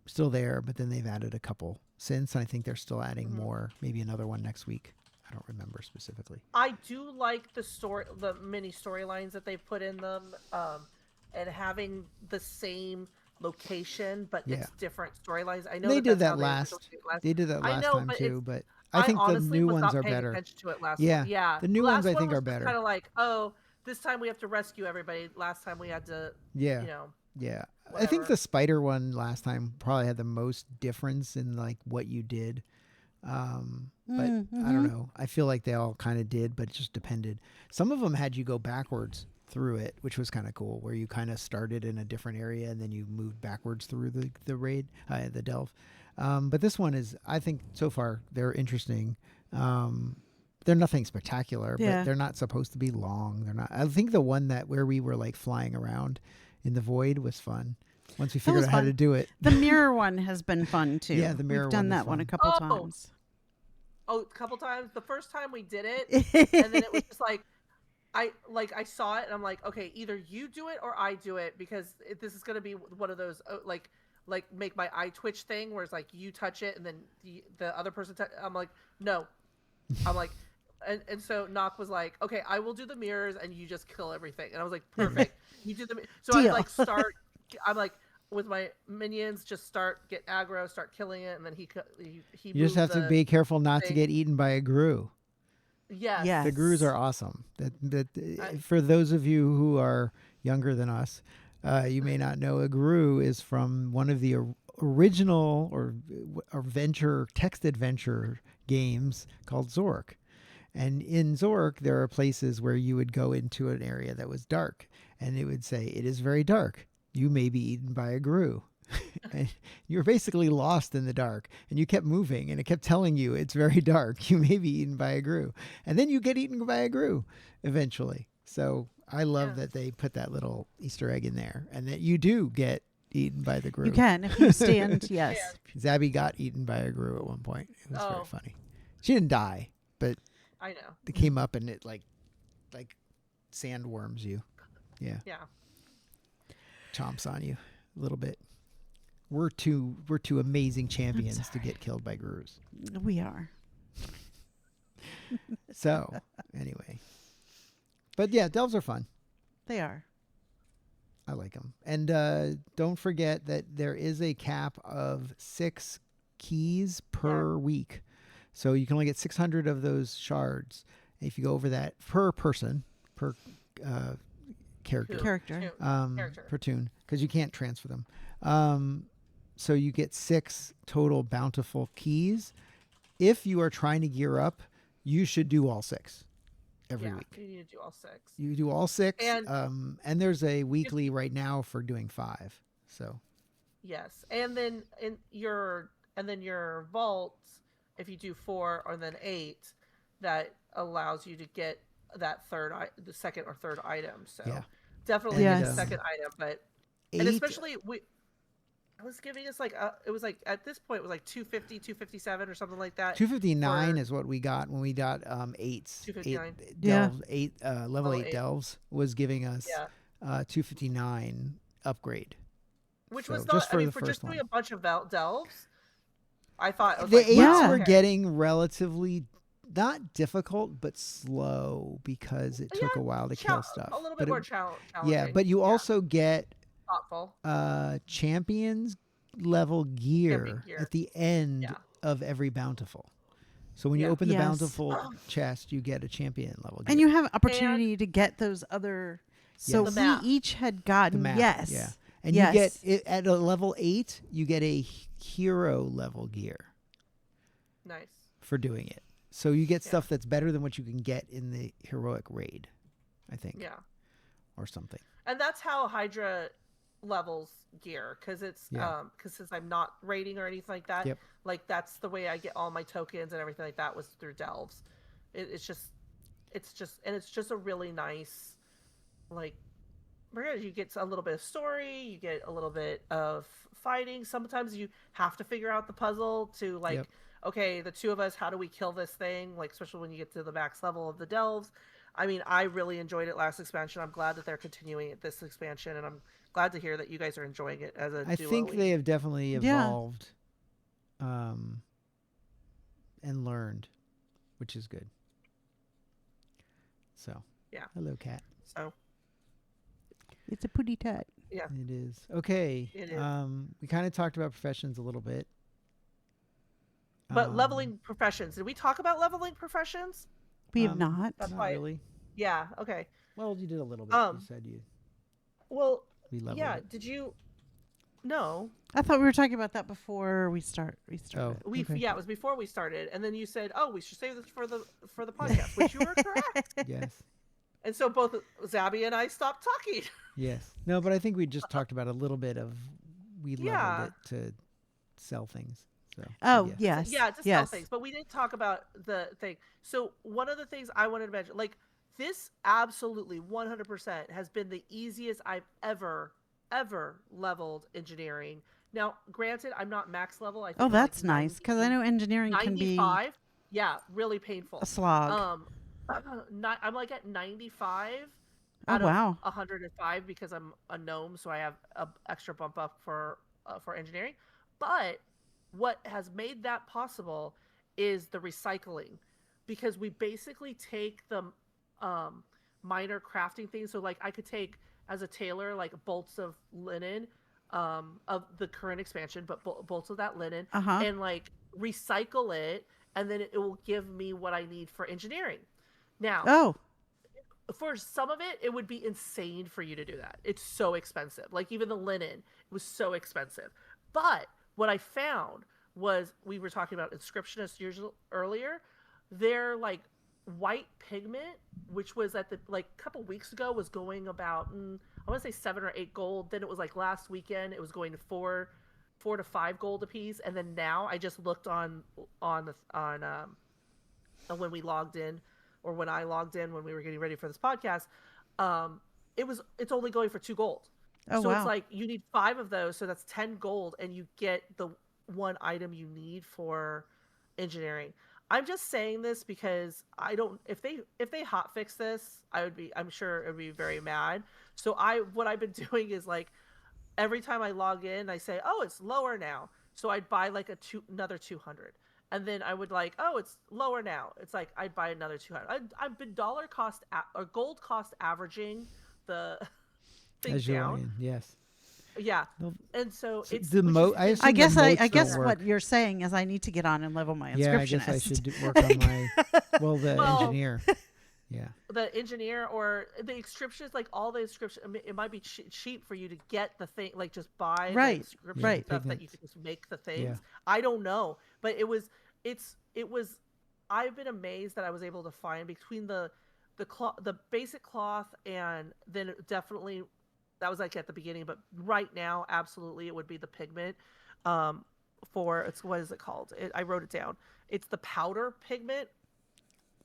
still there, but then they've added a couple since. And I think they're still adding more, maybe another one next week. I don't remember specifically. I do like the mini storylines that they put in them, and having the same location, but it's different storylines. I know They did that's that how last. did it They did that I last know, time but too, but I think the honestly new was ones not are paying better. attention to it last Yeah. one. Yeah, The new ones I think are was better. Kind of like, oh, this time we have to rescue everybody. Last time we had to, Yeah. Yeah. I think whatever. the spider one last time probably had the most difference in like what you did. But I don't know. I feel like they all kind of did, but it just depended. Some of them had you go backwards through it, which was kind of cool, where you kind of started in a different area and then you moved backwards through the raid, the delve. But this one is, I think so far they're interesting. They're nothing spectacular, but they're not supposed to be long. They're not. I think the one where we were like flying around in the void was fun. Once we figured out how to do it. The mirror one has been fun too. Yeah, the mirror We've done one is that one a fun. couple Oh. times. Oh, a couple times. The first time we did it, and then it was just like, I saw it and I'm like, okay, either you do it or I do it, because this is gonna be one of those like make my eye twitch thing where it's like you touch it and then the other person I'm like, no, I'm like, and so Nock was like, okay, I will do the mirrors and you just kill everything. And I was like, perfect. You do the so I Deal. like I'm like with my minions, just get aggro, start killing it, and then he You just moved have to the be careful not to thing. get eaten by a grue. Yes. Yes. The grues are awesome. For those of you who are younger than us, you may not know a grue is from one of the original or adventure text adventure games called Zork. And in Zork, there are places where you would go into an area that was dark, and it would say, "It is very dark. You may be eaten by a grue." And you were basically lost in the dark, and you kept moving, and it kept telling you it's very dark. You may be eaten by a grue, and then you get eaten by a grue eventually. So I love that they put that little Easter egg in there, and that you do get eaten by the grue. You can if you stand. Yes. Zabby got eaten by a grue at one point. It was very Oh. funny. She didn't die, but I know. it came up and it like sandworms you. Yeah. Yeah. Chomps on you a little bit. We're two amazing champions to get killed by grus. We are. So anyway, but yeah, delves are fun. They are. I like them. And don't forget that there is a cap of 6 keys per week, so you can only get 600 of those shards. If you go over that per person, per character, Character. per tune, because you can't transfer them. So you get 6 total bountiful keys. If you are trying to gear up, you should do all 6 every week. You need to do all 6. You do all 6, and there's a weekly right now for doing 5. So yes, and then your vaults, if you do 4 or then 8, that allows you to get that the second or third item. So definitely And, the second item, but 8, and especially it was giving us like it was like at this point it was like 250, 257 or something like that. 259 is what we got when we got 8s. 259. Level 8 delves was giving us 259 upgrade. Which So, was not just for the for first just doing one. a bunch of delves. I thought it was The like, 8s were okay. getting relatively not difficult but slow because it took a while to kill stuff. A little But bit more challenging. Yeah, but you also get thoughtful champions level gear at the end of every bountiful. So when you open the bountiful chest, you get a champion level gear. And you have opportunity to get those other. So Yes. we each had gotten The map, yes. yeah. And you get it at a level 8, you get a hero level gear. Nice. For doing it. So you get stuff that's better than what you can get in the heroic raid, I think. Yeah. Or something. And that's how Hydra levels gear, because it's because since I'm not raiding or anything like that, like that's the way I get all my tokens and everything like that was through delves. It's just a really nice, like, you get a little bit of story, you get a little bit of fighting. Sometimes you have to figure out the puzzle to like, okay, the two of us, how do we kill this thing? Like, especially when you get to the max level of the delves. I mean, I really enjoyed it last expansion. I'm glad that they're continuing it this expansion, and I'm glad to hear that you guys are enjoying it as a duo. I think they have definitely evolved and learned, which is good. So, hello, cat. So, it's a putty tat. Yeah. It is. Okay. It is. We kind of talked about professions a little bit. But leveling professions. Did we talk about leveling professions? We have not. That's not why. really. Yeah. Okay. Well, you did a little bit. You said you. Well. We leveled it. Did you? No. I thought we were talking about that before we started. Oh, Yeah, it was before we started, and then you said, "Oh, we should save this for the podcast," which you were correct. Yes. And so both Zabby and I stopped talking. Yes. No, but I think we just talked about a little bit of we leveled it to sell things. So. Oh, yes. yes. Yeah, to sell things, but we didn't talk about the thing. So one of the things I wanted to mention, like, this absolutely 100% has been the easiest I've ever leveled engineering. Now, granted, I'm not max level. I think that's nice, because I know engineering can be 95. Yeah, really painful. A slog. I'm like at 95 out of 105 because I'm a gnome, so I have an extra bump up for engineering. But what has made that possible is the recycling. because we basically take the minor crafting things. So like I could take as a tailor like bolts of linen of the current expansion, but bolts of that linen, and like recycle it, and then it will give me what I need for engineering. Now, Oh, for some of it, it would be insane for you to do that. It's so expensive. Like even the linen, it was so expensive. But what I found was, we were talking about inscriptionists years earlier. Their like white pigment, which was at the like a couple weeks ago, was going about I want to say 7 or 8 gold. Then it was like last weekend it was going to 4 to 5 gold a piece, and then now I just looked on when we logged in, or when I logged in when we were getting ready for this podcast, it's only going for 2 gold. Oh, so wow. It's like you need 5 of those, so that's 10 gold, and you get the one item you need for engineering. I'm just saying this because I don't. If they hotfix this, I'm sure it would be very mad. So what I've been doing is like every time I log in, I say, oh, it's lower now. So I'd buy like another 200. And then I would like, oh, it's lower now. It's like I'd buy another 200. I've been dollar cost or gold cost averaging the thing As you're down. in, yes. Yeah, and so it's the I guess I guess what you're saying is I need to get on and level my inscriptionist. Yeah, I guess I should work on my engineer. Yeah. The engineer or the inscriptions, like all the inscription, I mean, it might be cheap for you to get the thing, like just buy the inscription stuff that you can just make the things. Yeah. I don't know, but it was. I've been amazed that I was able to find between the basic cloth, and then definitely that was like at the beginning, but right now, absolutely, it would be the pigment. What is it called? I wrote it down. It's the powder pigment.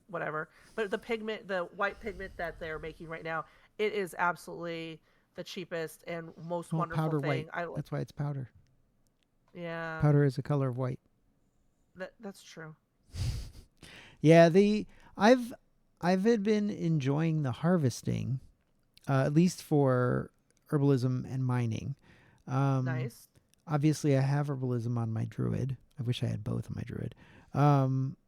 Whatever, but the white pigment that they're making right now, it is absolutely the cheapest and most wonderful powder thing. White. That's why it's powder. Yeah, powder is a color of white. That's true. Yeah, I've been enjoying the harvesting, at least for herbalism and mining. Nice. Obviously, I have herbalism on my druid. I wish I had both on my druid.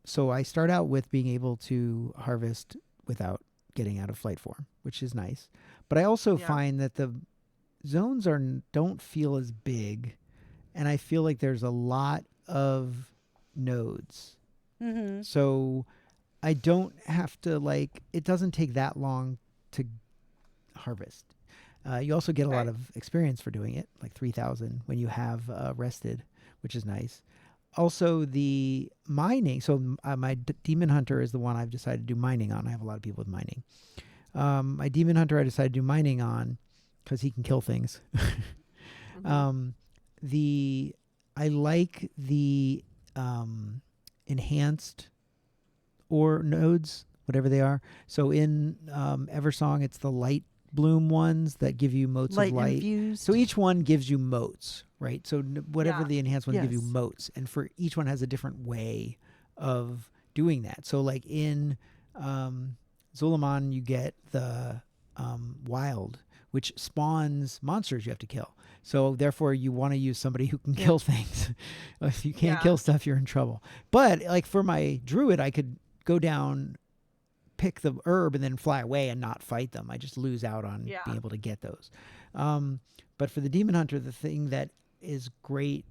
So I start out with being able to harvest without getting out of flight form, which is nice. But I also find that the zones don't feel as big, and I feel like there's a lot of nodes. Mm-hmm. So I don't have to it doesn't take that long to harvest. You also get a lot of experience for doing it, like 3,000 when you have rested, which is nice. Also, the mining. So my Demon Hunter is the one I've decided to do mining on. I have a lot of people with mining. My Demon Hunter I decided to do mining on because he can kill things. Mm-hmm. I like the enhanced ore nodes, whatever they are. So in Eversong, it's the light bloom ones that give you motes of light. Infused. So each one gives you motes, right? So whatever the enhanced ones give you motes, and for each one has a different way of doing that. So like in Zulaman, you get the wild, which spawns monsters you have to kill. So therefore you want to use somebody who can kill things. If you can't kill stuff, you're in trouble. But like for my druid, I could go down, pick the herb, and then fly away and not fight them. I just lose out on being able to get those. But for the Demon Hunter, the thing that is great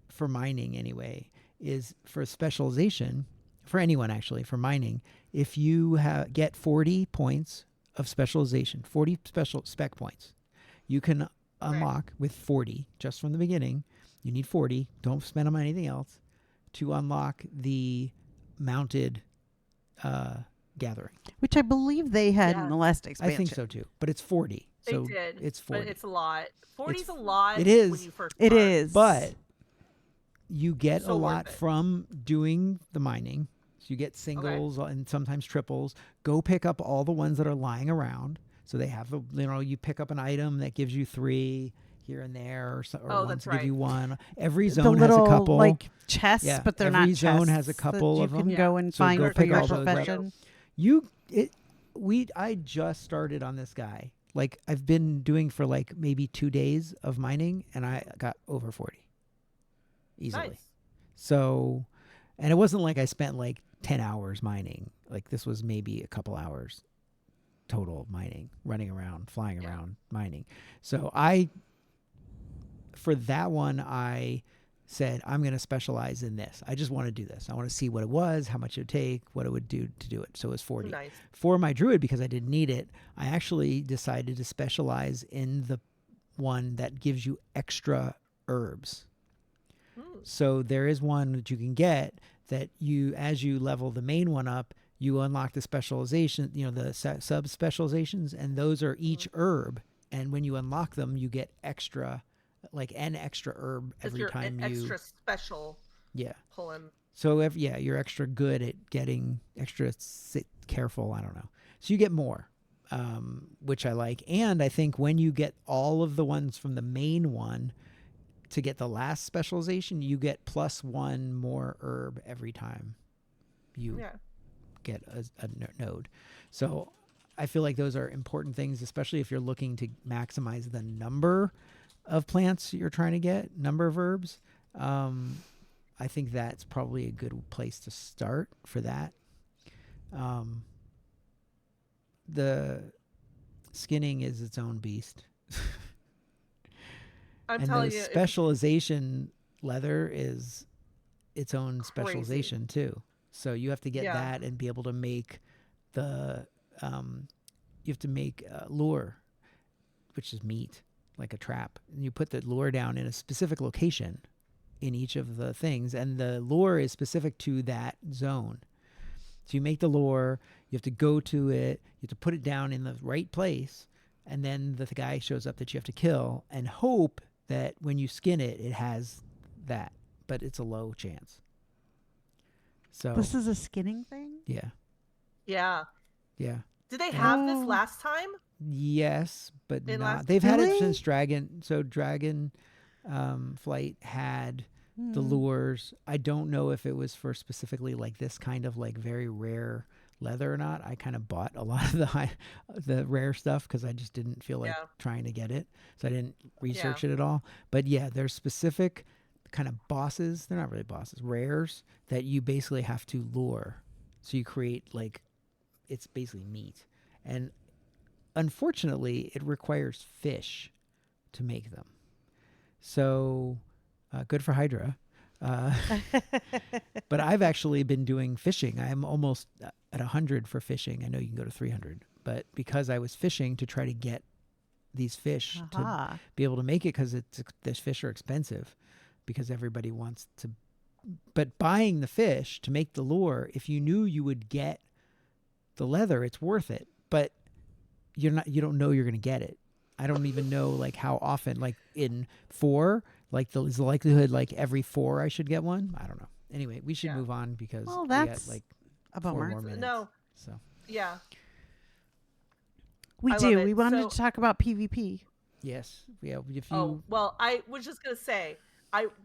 for mining anyway is for specialization, for anyone actually, for mining, if you get 40 points of specialization, 40 special spec points, you can unlock with 40 just from the beginning. You need 40. Don't spend them on anything else to unlock the mounted gathering, which I believe they had in the last expansion. I think so too, but it's 40. They so did. It's 40. But it's a lot. 40 is a lot. It is. When you first it start. is. But you get So a lot worth it. from doing the mining. So you get singles and sometimes triples. Go pick up all the ones that are lying around. So they have you pick up an item that gives you 3 here and there, or ones that give you 1. Every zone has a couple, like chests, but they're not every zone chests has a couple that of you can them. go and So find go for pick your all those up. profession. I just started on this guy. Like I've been doing for like maybe 2 days of mining, and I got over 40 easily. Nice. So, and it wasn't like I spent like 10 hours mining. Like this was maybe a couple hours total mining, running around, flying around, mining. So for that one, I said, I'm going to specialize in this. I just want to do this. I want to see what it was, how much it would take, what it would do to do it. So it was 40. Nice. For my druid, because I didn't need it, I actually decided to specialize in the one that gives you extra herbs. So there is one that you can get that as you level the main one up, you unlock the specialization, the sub specializations, and those are each herb. And when you unlock them, you get extra, like an extra herb every time you extra special. Yeah. Pull in. So you're extra good at getting extra careful. I don't know. So you get more, which I like. And I think when you get all of the ones from the main one, to get the last specialization, you get +1 more herb every time you get a node. So I feel like those are important things, especially if you're looking to maximize the number of plants you're trying to get, number of herbs. I think that's probably a good place to start for that. The skinning is its own beast. I'm and telling the you, specialization leather is its own specialization too. So you have to get that and be able to make you have to make lure, which is meat, like a trap. And you put the lure down in a specific location in each of the things. And the lure is specific to that zone. So you make the lure, you have to go to it, you have to put it down in the right place. And then the guy shows up that you have to kill and hope that when you skin it, it has that, but it's a low chance. So this is a skinning thing? Yeah. Yeah. Yeah. Did they have this last time? Yes, but not. They've had it since Dragon. So Dragon Flight had the lures. I don't know if it was for specifically like this kind of like very rare leather or not. I kind of bought a lot of the rare stuff because I just didn't feel like trying to get it, so I didn't research it at all. But yeah, there's specific kind of bosses. They're not really bosses, rares that you basically have to lure. So you create like it's basically meat, and unfortunately, it requires fish to make them. So good for Hydra. But I've actually been doing fishing. I'm almost at 100 for fishing. I know you can go to 300, but because I was fishing to try to get these fish to be able to make it, because these fish are expensive, because everybody wants to. But buying the fish to make the lure, if you knew you would get the leather, it's worth it. But you don't know you're going to get it. I don't even know like how often. Like in 4. Like is the likelihood like every 4 I should get one? I don't know. Anyway, we should move on because we got like a 4 bummer. more minutes. No. So Yeah. We do. We wanted to talk about PvP. Yes. Yeah. If you. Oh well, I was just gonna say,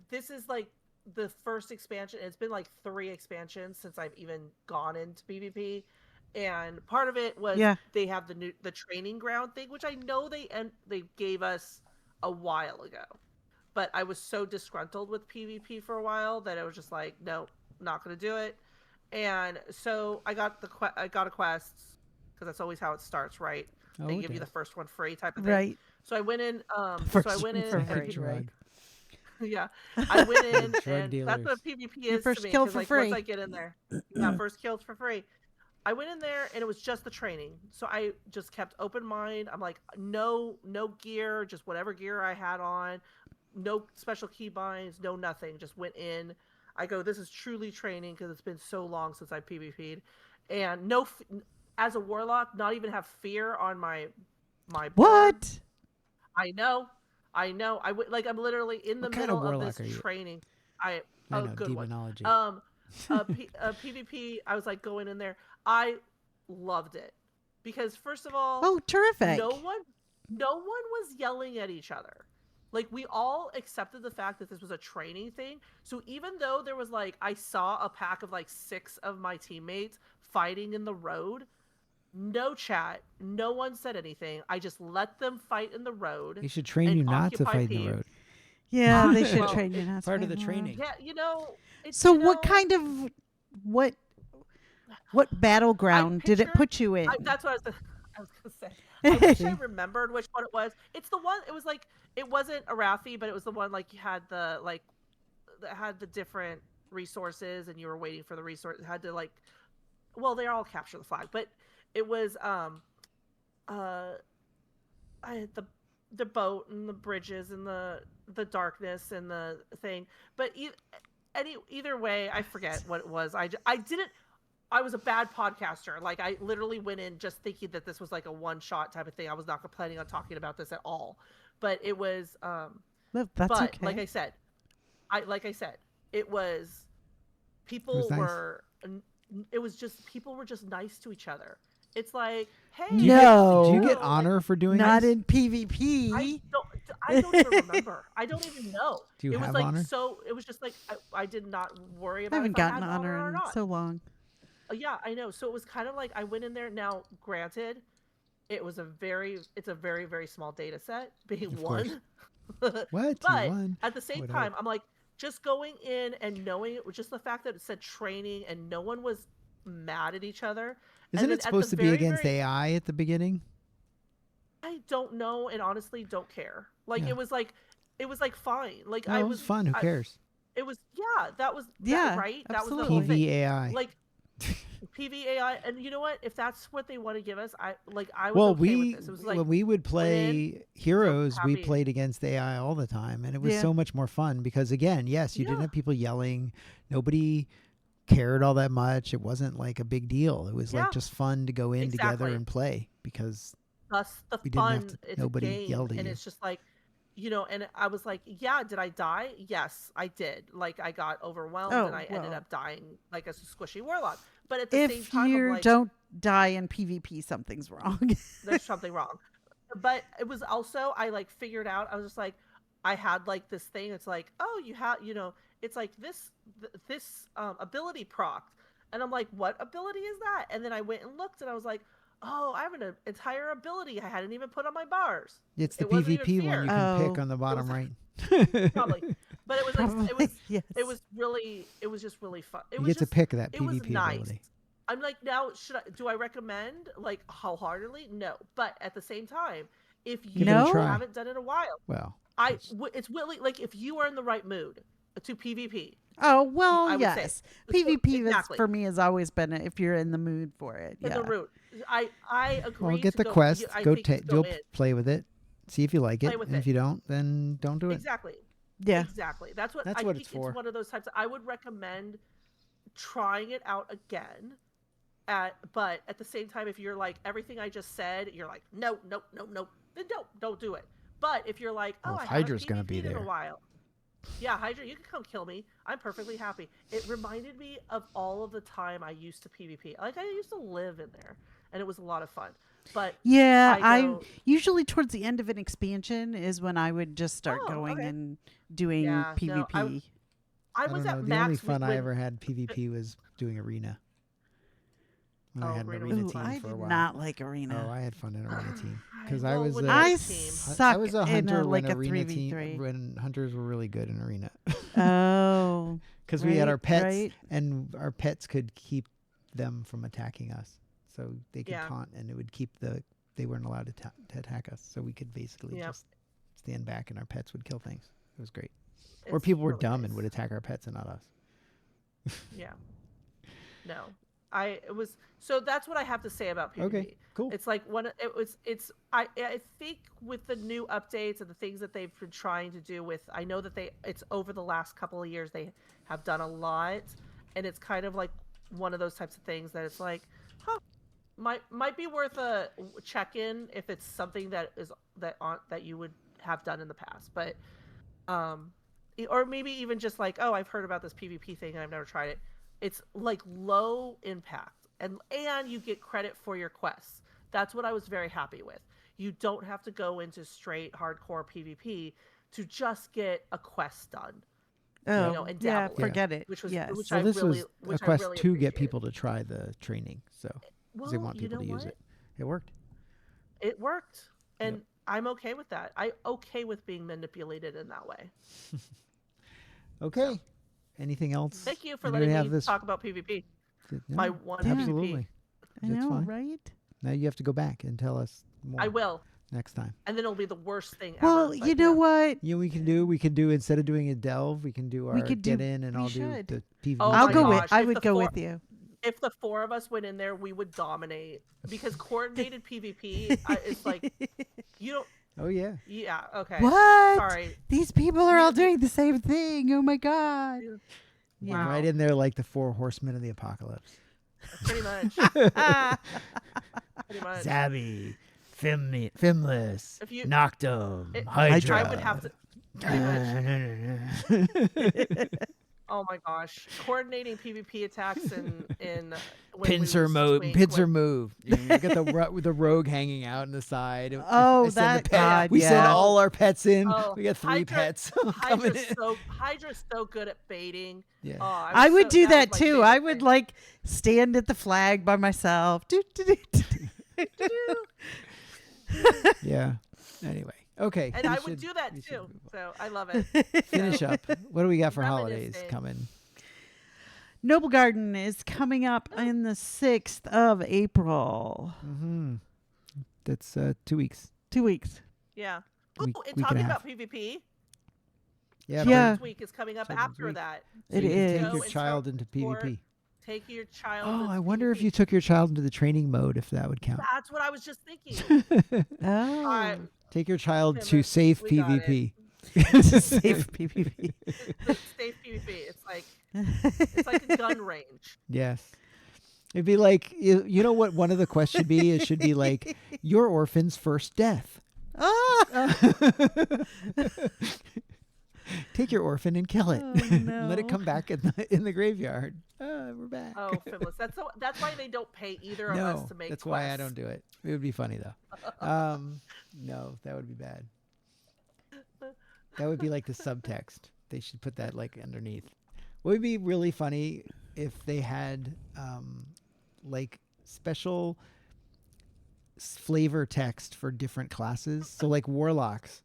this is like the first expansion. It's been like 3 expansions since I've even gone into PvP, and part of it was they have the training ground thing, which I know they gave us a while ago. But I was so disgruntled with PvP for a while that I was just like, no, not going to do it. And so I got a quest, because that's always how it starts, right? They give you the first one free type of thing. Right. So I went in. For free. Yeah, I went in, and dealers. that's what PvP is. Your first to me, kill for like, free. Once I get in there, first kills for free. I went in there and it was just the training. So I just kept open mind. I'm like, no gear, just whatever gear I had on. No special keybinds, no nothing. Just went in. I go, this is truly training because it's been so long since I PvP'd. And as a warlock, not even have fear on my board. What? I know. I'm literally in the middle of this training. I know, good demonology. one. PvP, I was like going in there. I loved it. Because first of all, oh, terrific. No one was yelling at each other. Like, we all accepted the fact that this was a training thing. So even though there was, like, I saw a pack of, like, 6 of my teammates fighting in the road, no chat, no one said anything. I just let them fight in the road. They should train you not to fight in the road. Yeah, they should train you not to part fight of the in training. Yeah, So what kind of, What battleground did it pictured- put you in? That's what I was gonna say. I wish I See? remembered which one it was. It's the one. It was like it wasn't Arathi, but it was the one like you had the like that had the different resources, and you were waiting for the resource. It had to like, well, they all capture the flag, but it was I had the boat and the bridges and the darkness and the thing, but either way, I forget what it was. I didn't. I was a bad podcaster. Like I literally went in just thinking that this was like a one shot type of thing. I was not planning on talking about this at all, but it was. That's but okay. like I said, it was people was nice. were. It was just people were just nice to each other. It's like, hey, No. Do you get honor for doing Not this? in PvP. I don't even remember. I don't even know. Do you it was have like honor? so. It was just like I did not worry I about. haven't if I gotten had honor or in not. so long. Yeah, I know. So it was kind of like I went in there. Now, granted, it's a very very small data set, being Of one. What? But You won? at the same Would time, hope. I'm like just going in and knowing it was just the fact that it said training and no one was mad at each other. Isn't And then it at supposed the to be very, against very- AI at the beginning? I don't know, and honestly, don't care. Like Yeah. it was like fine. Like No, I it was fun. Who cares? It was that was Yeah, right. That was the absolutely. whole thing. PVAI. Like PVAI, and you know what? If that's what they want to give us, I was Well, okay with this. It was like when we would play Heroes, we happy. played against AI all the time, and it was Yeah. so much more fun because, again, yes, you didn't Yeah. have people yelling. Nobody cared all that much. It wasn't like a big deal. It was Yeah. like just fun to go in together Exactly. and play because thus the we didn't have fun. to- It's nobody a game, yelled at and you. it's just like, and I was like, yeah, did I die? Yes, I did. Like I got overwhelmed, Oh, and I ended well. up dying like a squishy warlock. But at the same If time, I'm you like, don't die in PvP, something's wrong. there's something wrong. But it was also I like figured out. I was just like, I had like this thing. It's like, oh, you have, it's like this ability proc, and I'm like, what ability is that? And then I went and looked, and I was like, oh, I have an entire ability I hadn't even put on my bars. it's the It wasn't even PvP one fear. you can Oh. pick on the bottom right. Probably, but it was like, Probably, yes. it was just really fun. It You was get to just, pick that it was PvP nice. ability. I'm like, now do I recommend like wholeheartedly? No, but at the same time, if Give you it a No? try. haven't done it in a while, Well, it's really like if you are in the right mood to PvP. Oh, well, I would say. yes. So, PvP exactly. for me has always been if you're in the mood for it. In Yeah. the route. I agree. well, get to the go, quest. I Go think to go in. play with it. See if you like Play it. with And if it. you don't, then don't do it. Exactly. Yeah. Exactly. That's what That's I what think it's for. one of those types. I would recommend trying it out again. But at the same time, if you're like everything I just said, you're like, no, then don't do it. But if you're like, Well, oh, if I haven't Hydra's gonna be PvP'd in there. a while. Yeah, Hydra, you can come kill me. I'm perfectly happy. It reminded me of all of the time I used to PvP. Like I used to live in there, and it was a lot of fun. But Yeah, I I don't- usually towards the end of an expansion is when I would just start Oh, going okay. and doing Yeah, no, PvP. I I was don't at know. The max. only fun I when- ever had PvP was doing arena. When I Oh, had an Arena arena was Ooh, team I for a did while. not like arena. Oh, I had fun in arena team because I Well, was when a, I I was team. suck I was a in hunter like when a arena 3v3. team when hunters were really good in arena Oh, because we had our Right, pets right. and our pets could keep them from attacking us, so they could Yeah. taunt and it would keep they weren't allowed to attack us, so we could basically Yeah. just stand back and our pets would kill things. It was great. Or It's people were really dumb nice. and would attack our pets and not us. Yeah. No. It was so that's what I have to say about PvP. Okay, cool. It's like I think with the new updates and the things that they've been trying to do with I know that it's over the last couple of years they have done a lot, and it's kind of like one of those types of things that it's like, might be worth a check-in if it's something that you would have done in the past, but or maybe even just like, oh, I've heard about this PvP thing and I've never tried it. It's like low impact and you get credit for your quests. That's what I was very happy with. You don't have to go into straight hardcore PvP to just get a quest done. oh, and yeah. dabble in it, Forget it. which was yes. which Well, I this really, was a which I quest really to get appreciated. people to try the training, so 'cause they want people to use it. It worked. It worked, and I'm okay with that. I'm okay with being manipulated in that way. Okay. Anything else? Thank you for Anybody letting have me this? talk about PvP. my one Yeah. PvP. Absolutely. I That's know, fine. right? Now you have to go back and tell us more. I will, next time. and then it'll be the worst thing Well, ever. you know what? You know, we can do instead of doing a delve, we can do our could get do- in, and we I'll do should. the PvP. Oh I'll my go gosh, with. I if would the go four- with you. If the four of us went in there, we would dominate because coordinated PvP is like you don't. Oh yeah. Yeah. Okay. What? Sorry. These people are all We- doing the same thing. Oh my god. You're Wow. right in there like the 4 horsemen of the apocalypse. Pretty much. Pretty much. Zabby, Fimless, If you- Noctum, Hydra. I would have to. Pretty much. Oh my gosh! Coordinating PvP attacks in when Pincer we mode, swing- pincer move. You got the rogue hanging out on the side. Oh, I send the that pet- god. We yeah. send all our pets in. Oh, We got 3 Hydra- pets coming in. Hydra's so good at baiting. Yeah. Oh, I would do that was my too. favorite I would thing. like stand at the flag by myself. Do, do, do, do. Yeah. Anyway. Okay. And we I would should- do that we should too. move on. So I love it. Finish up. What do we got for holidays Reminiscing. coming? Noble Garden is coming up in the 6th of April. Mm-hmm. That's 2 weeks. 2 weeks. Yeah. Week- Oh, and week and a talking half. about PvP, Yeah. Yeah. Next week is coming up Children's after Week. that. So It you can is. take Go your and child start into for- PvP. Take your child. Oh, into I wonder if PvP. you took your child into the training mode, if that would count. That's what I was just thinking. Oh. All right. Take your child to Timothy, safe we got it. PvP. Safe PvP. The safe PvP. It's like a gun range. Yes. It'd be like, you know what one of the questions should be? It should be like, your orphan's first death. Ah! Take your orphan and kill it. Oh, Let it no. come back in the graveyard. We're back. Oh, Finless. That's why they don't pay either of No, us to make that's why I quests. don't do it. It would be funny though. No, that would be bad. That would be like the subtext. They should put that like underneath. What would be really funny if they had like special flavor text for different classes. So like warlocks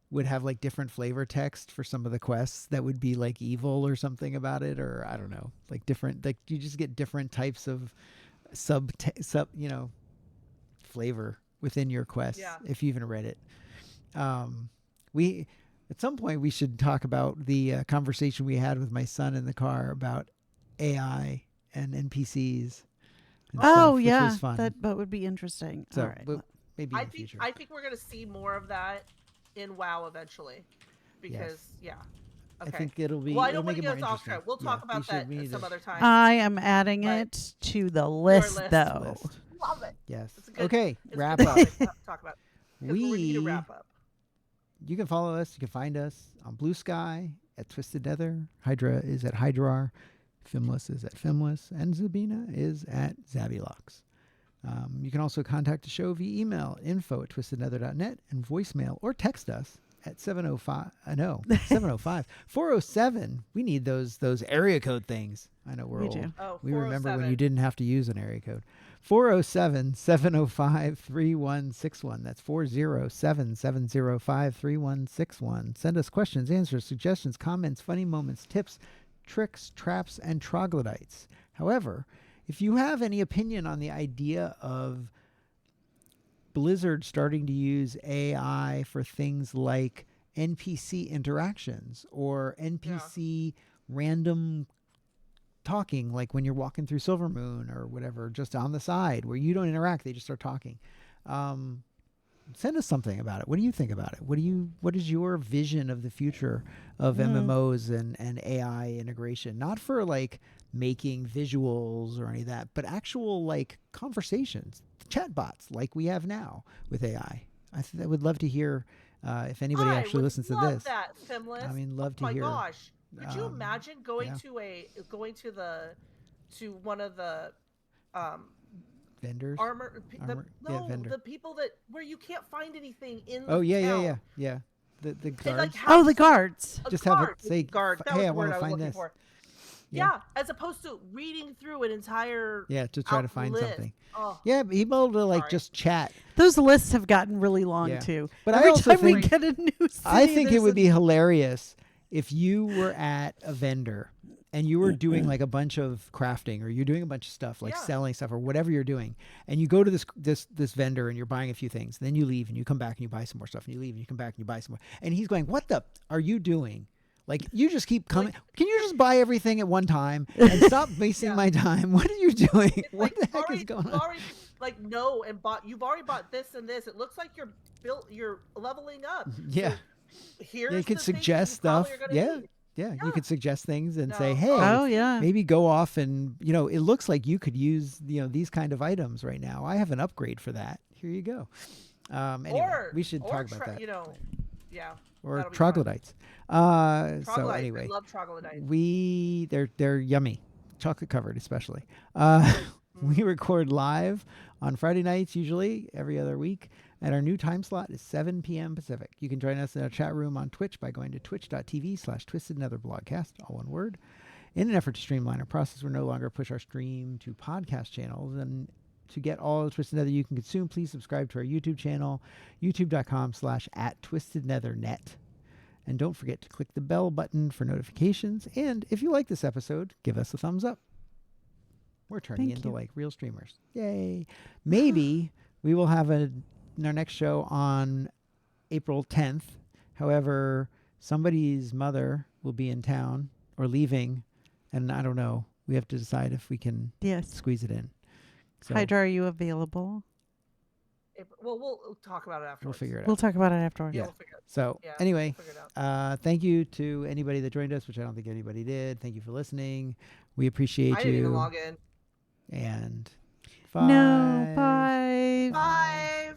would have like different flavor text for some of the quests that would be like evil or something about it, or I don't know, like different, like you just get different types of sub flavor within your quest. Yeah. If you even read it. We at some point we should talk about the conversation we had with my son in the car about AI and NPCs. And stuff, Oh which yeah, was fun. that would be interesting. So, All right. but maybe in I the think future. I think we're gonna see more of that in WoW eventually, because yeah. Okay. I think it'll be. well, I it'll don't make want to it get more us off interesting. track. We'll talk Yeah, we about should- that we need some to- other time. I am adding But- it to the list, list. though. List. Love it. Yes. It's a good- Okay. It's a Wrap good up. topic to talk about. 'Cause we need to We. wrap up. You can follow us. You can find us on Blue Sky at Twisted Nether. Hydra is at Hydrar. Fimless is at Fimless. And Zabina is at Zabilox. You can also contact the show via email, info@twistednether.net, and voicemail or text us at 705. 407. We need those area code things. I know we're We old. do. Oh, We remember when 407. you didn't have to use an area code. 407-705-3161. That's 407-705-3161. Send us questions, answers, suggestions, comments, funny moments, tips, tricks, traps, and troglodytes. However, if you have any opinion on the idea of Blizzard starting to use AI for things like NPC interactions or NPC random talking, like when you're walking through Silvermoon or whatever, just on the side where you don't interact, they just start talking. Send us something about it. What do you think about it? What is your vision of the future of MMOs and AI integration? Not for like making visuals or any of that, but actual like conversations, chatbots like we have now with AI. I would love to hear if anybody actually listens to love this. That, Fimless. I mean, love to oh my hear. gosh! Could you imagine going yeah. to one of the Vendors. Vendor. the people that where you can't find anything in the Oh yeah, town. yeah. The They, guards. like, have Oh, the some- guards. a Just have it guard, say, guard. That "Hey, was I the word wanna was find looking this." for. Yeah. Yeah, as opposed to reading through an entire Yeah, to try to find list. something. Oh, Yeah, be able to like Sorry. just chat. Those lists have gotten really long Yeah. too. But I Every also time we think- get a new city, I think it there's would a- be hilarious if you were at a vendor and you were doing like a bunch of crafting, or you're doing a bunch of stuff like Yeah. selling stuff or whatever you're doing, and you go to this vendor and you're buying a few things, and then you leave and you come back and you buy some more stuff, and you leave and you come back and you buy some more, and he's going, what the are you doing? Like, you just keep coming. Can you just buy everything at one time and stop wasting my time? What are you doing? It's What like, the heck is going on? Already, like, no, and you've already bought this and this. It looks like you're leveling up. Yeah. So here's You could the things that suggest you probably stuff. are gonna Yeah. need. Yeah. You Yeah. could suggest things and say, No. hey, Oh yeah. maybe go off and, it looks like you could use, these kind of items right now. I have an upgrade for that. Here you go. Anyway, Or we should or talk about that. Yeah. Or that'll be fun. troglodytes. So Troglodytes, anyway, I love troglodytes. they're yummy, chocolate covered especially. We record live on Friday nights, usually every other week, and our new time slot is 7 p.m. Pacific. You can join us in our chat room on Twitch by going to twitch.tv/twistednetherblogcast, all one word. In an effort to streamline our process, we're no longer push our stream to podcast channels. And to get all the Twisted Nether you can consume, please subscribe to our YouTube channel, youtube.com/@twistednethernet. And don't forget to click the bell button for notifications. And if you like this episode, give us a thumbs up. We're turning Thank into you. like real streamers. Yay. Maybe we will have our next show on April 10th. However, somebody's mother will be in town or leaving. And I don't know. We have to decide if we can Yes. squeeze it in. So Hydra, are you available? Well, we'll talk about it we'll afterwards. figure it out. We'll talk about it afterwards. Yeah, Yeah. we'll figure it. So Yeah, anyway, we'll figure it out. thank you to anybody that joined us, which I don't think anybody did. Thank you for listening. We appreciate I didn't even you. log in. And No, 5. 5.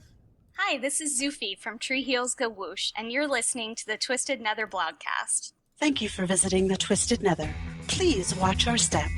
Hi, this is Zufi from Tree Heels Go Whoosh, and you're listening to the Twisted Nether Blogcast. Thank you for visiting the Twisted Nether. Please watch our step.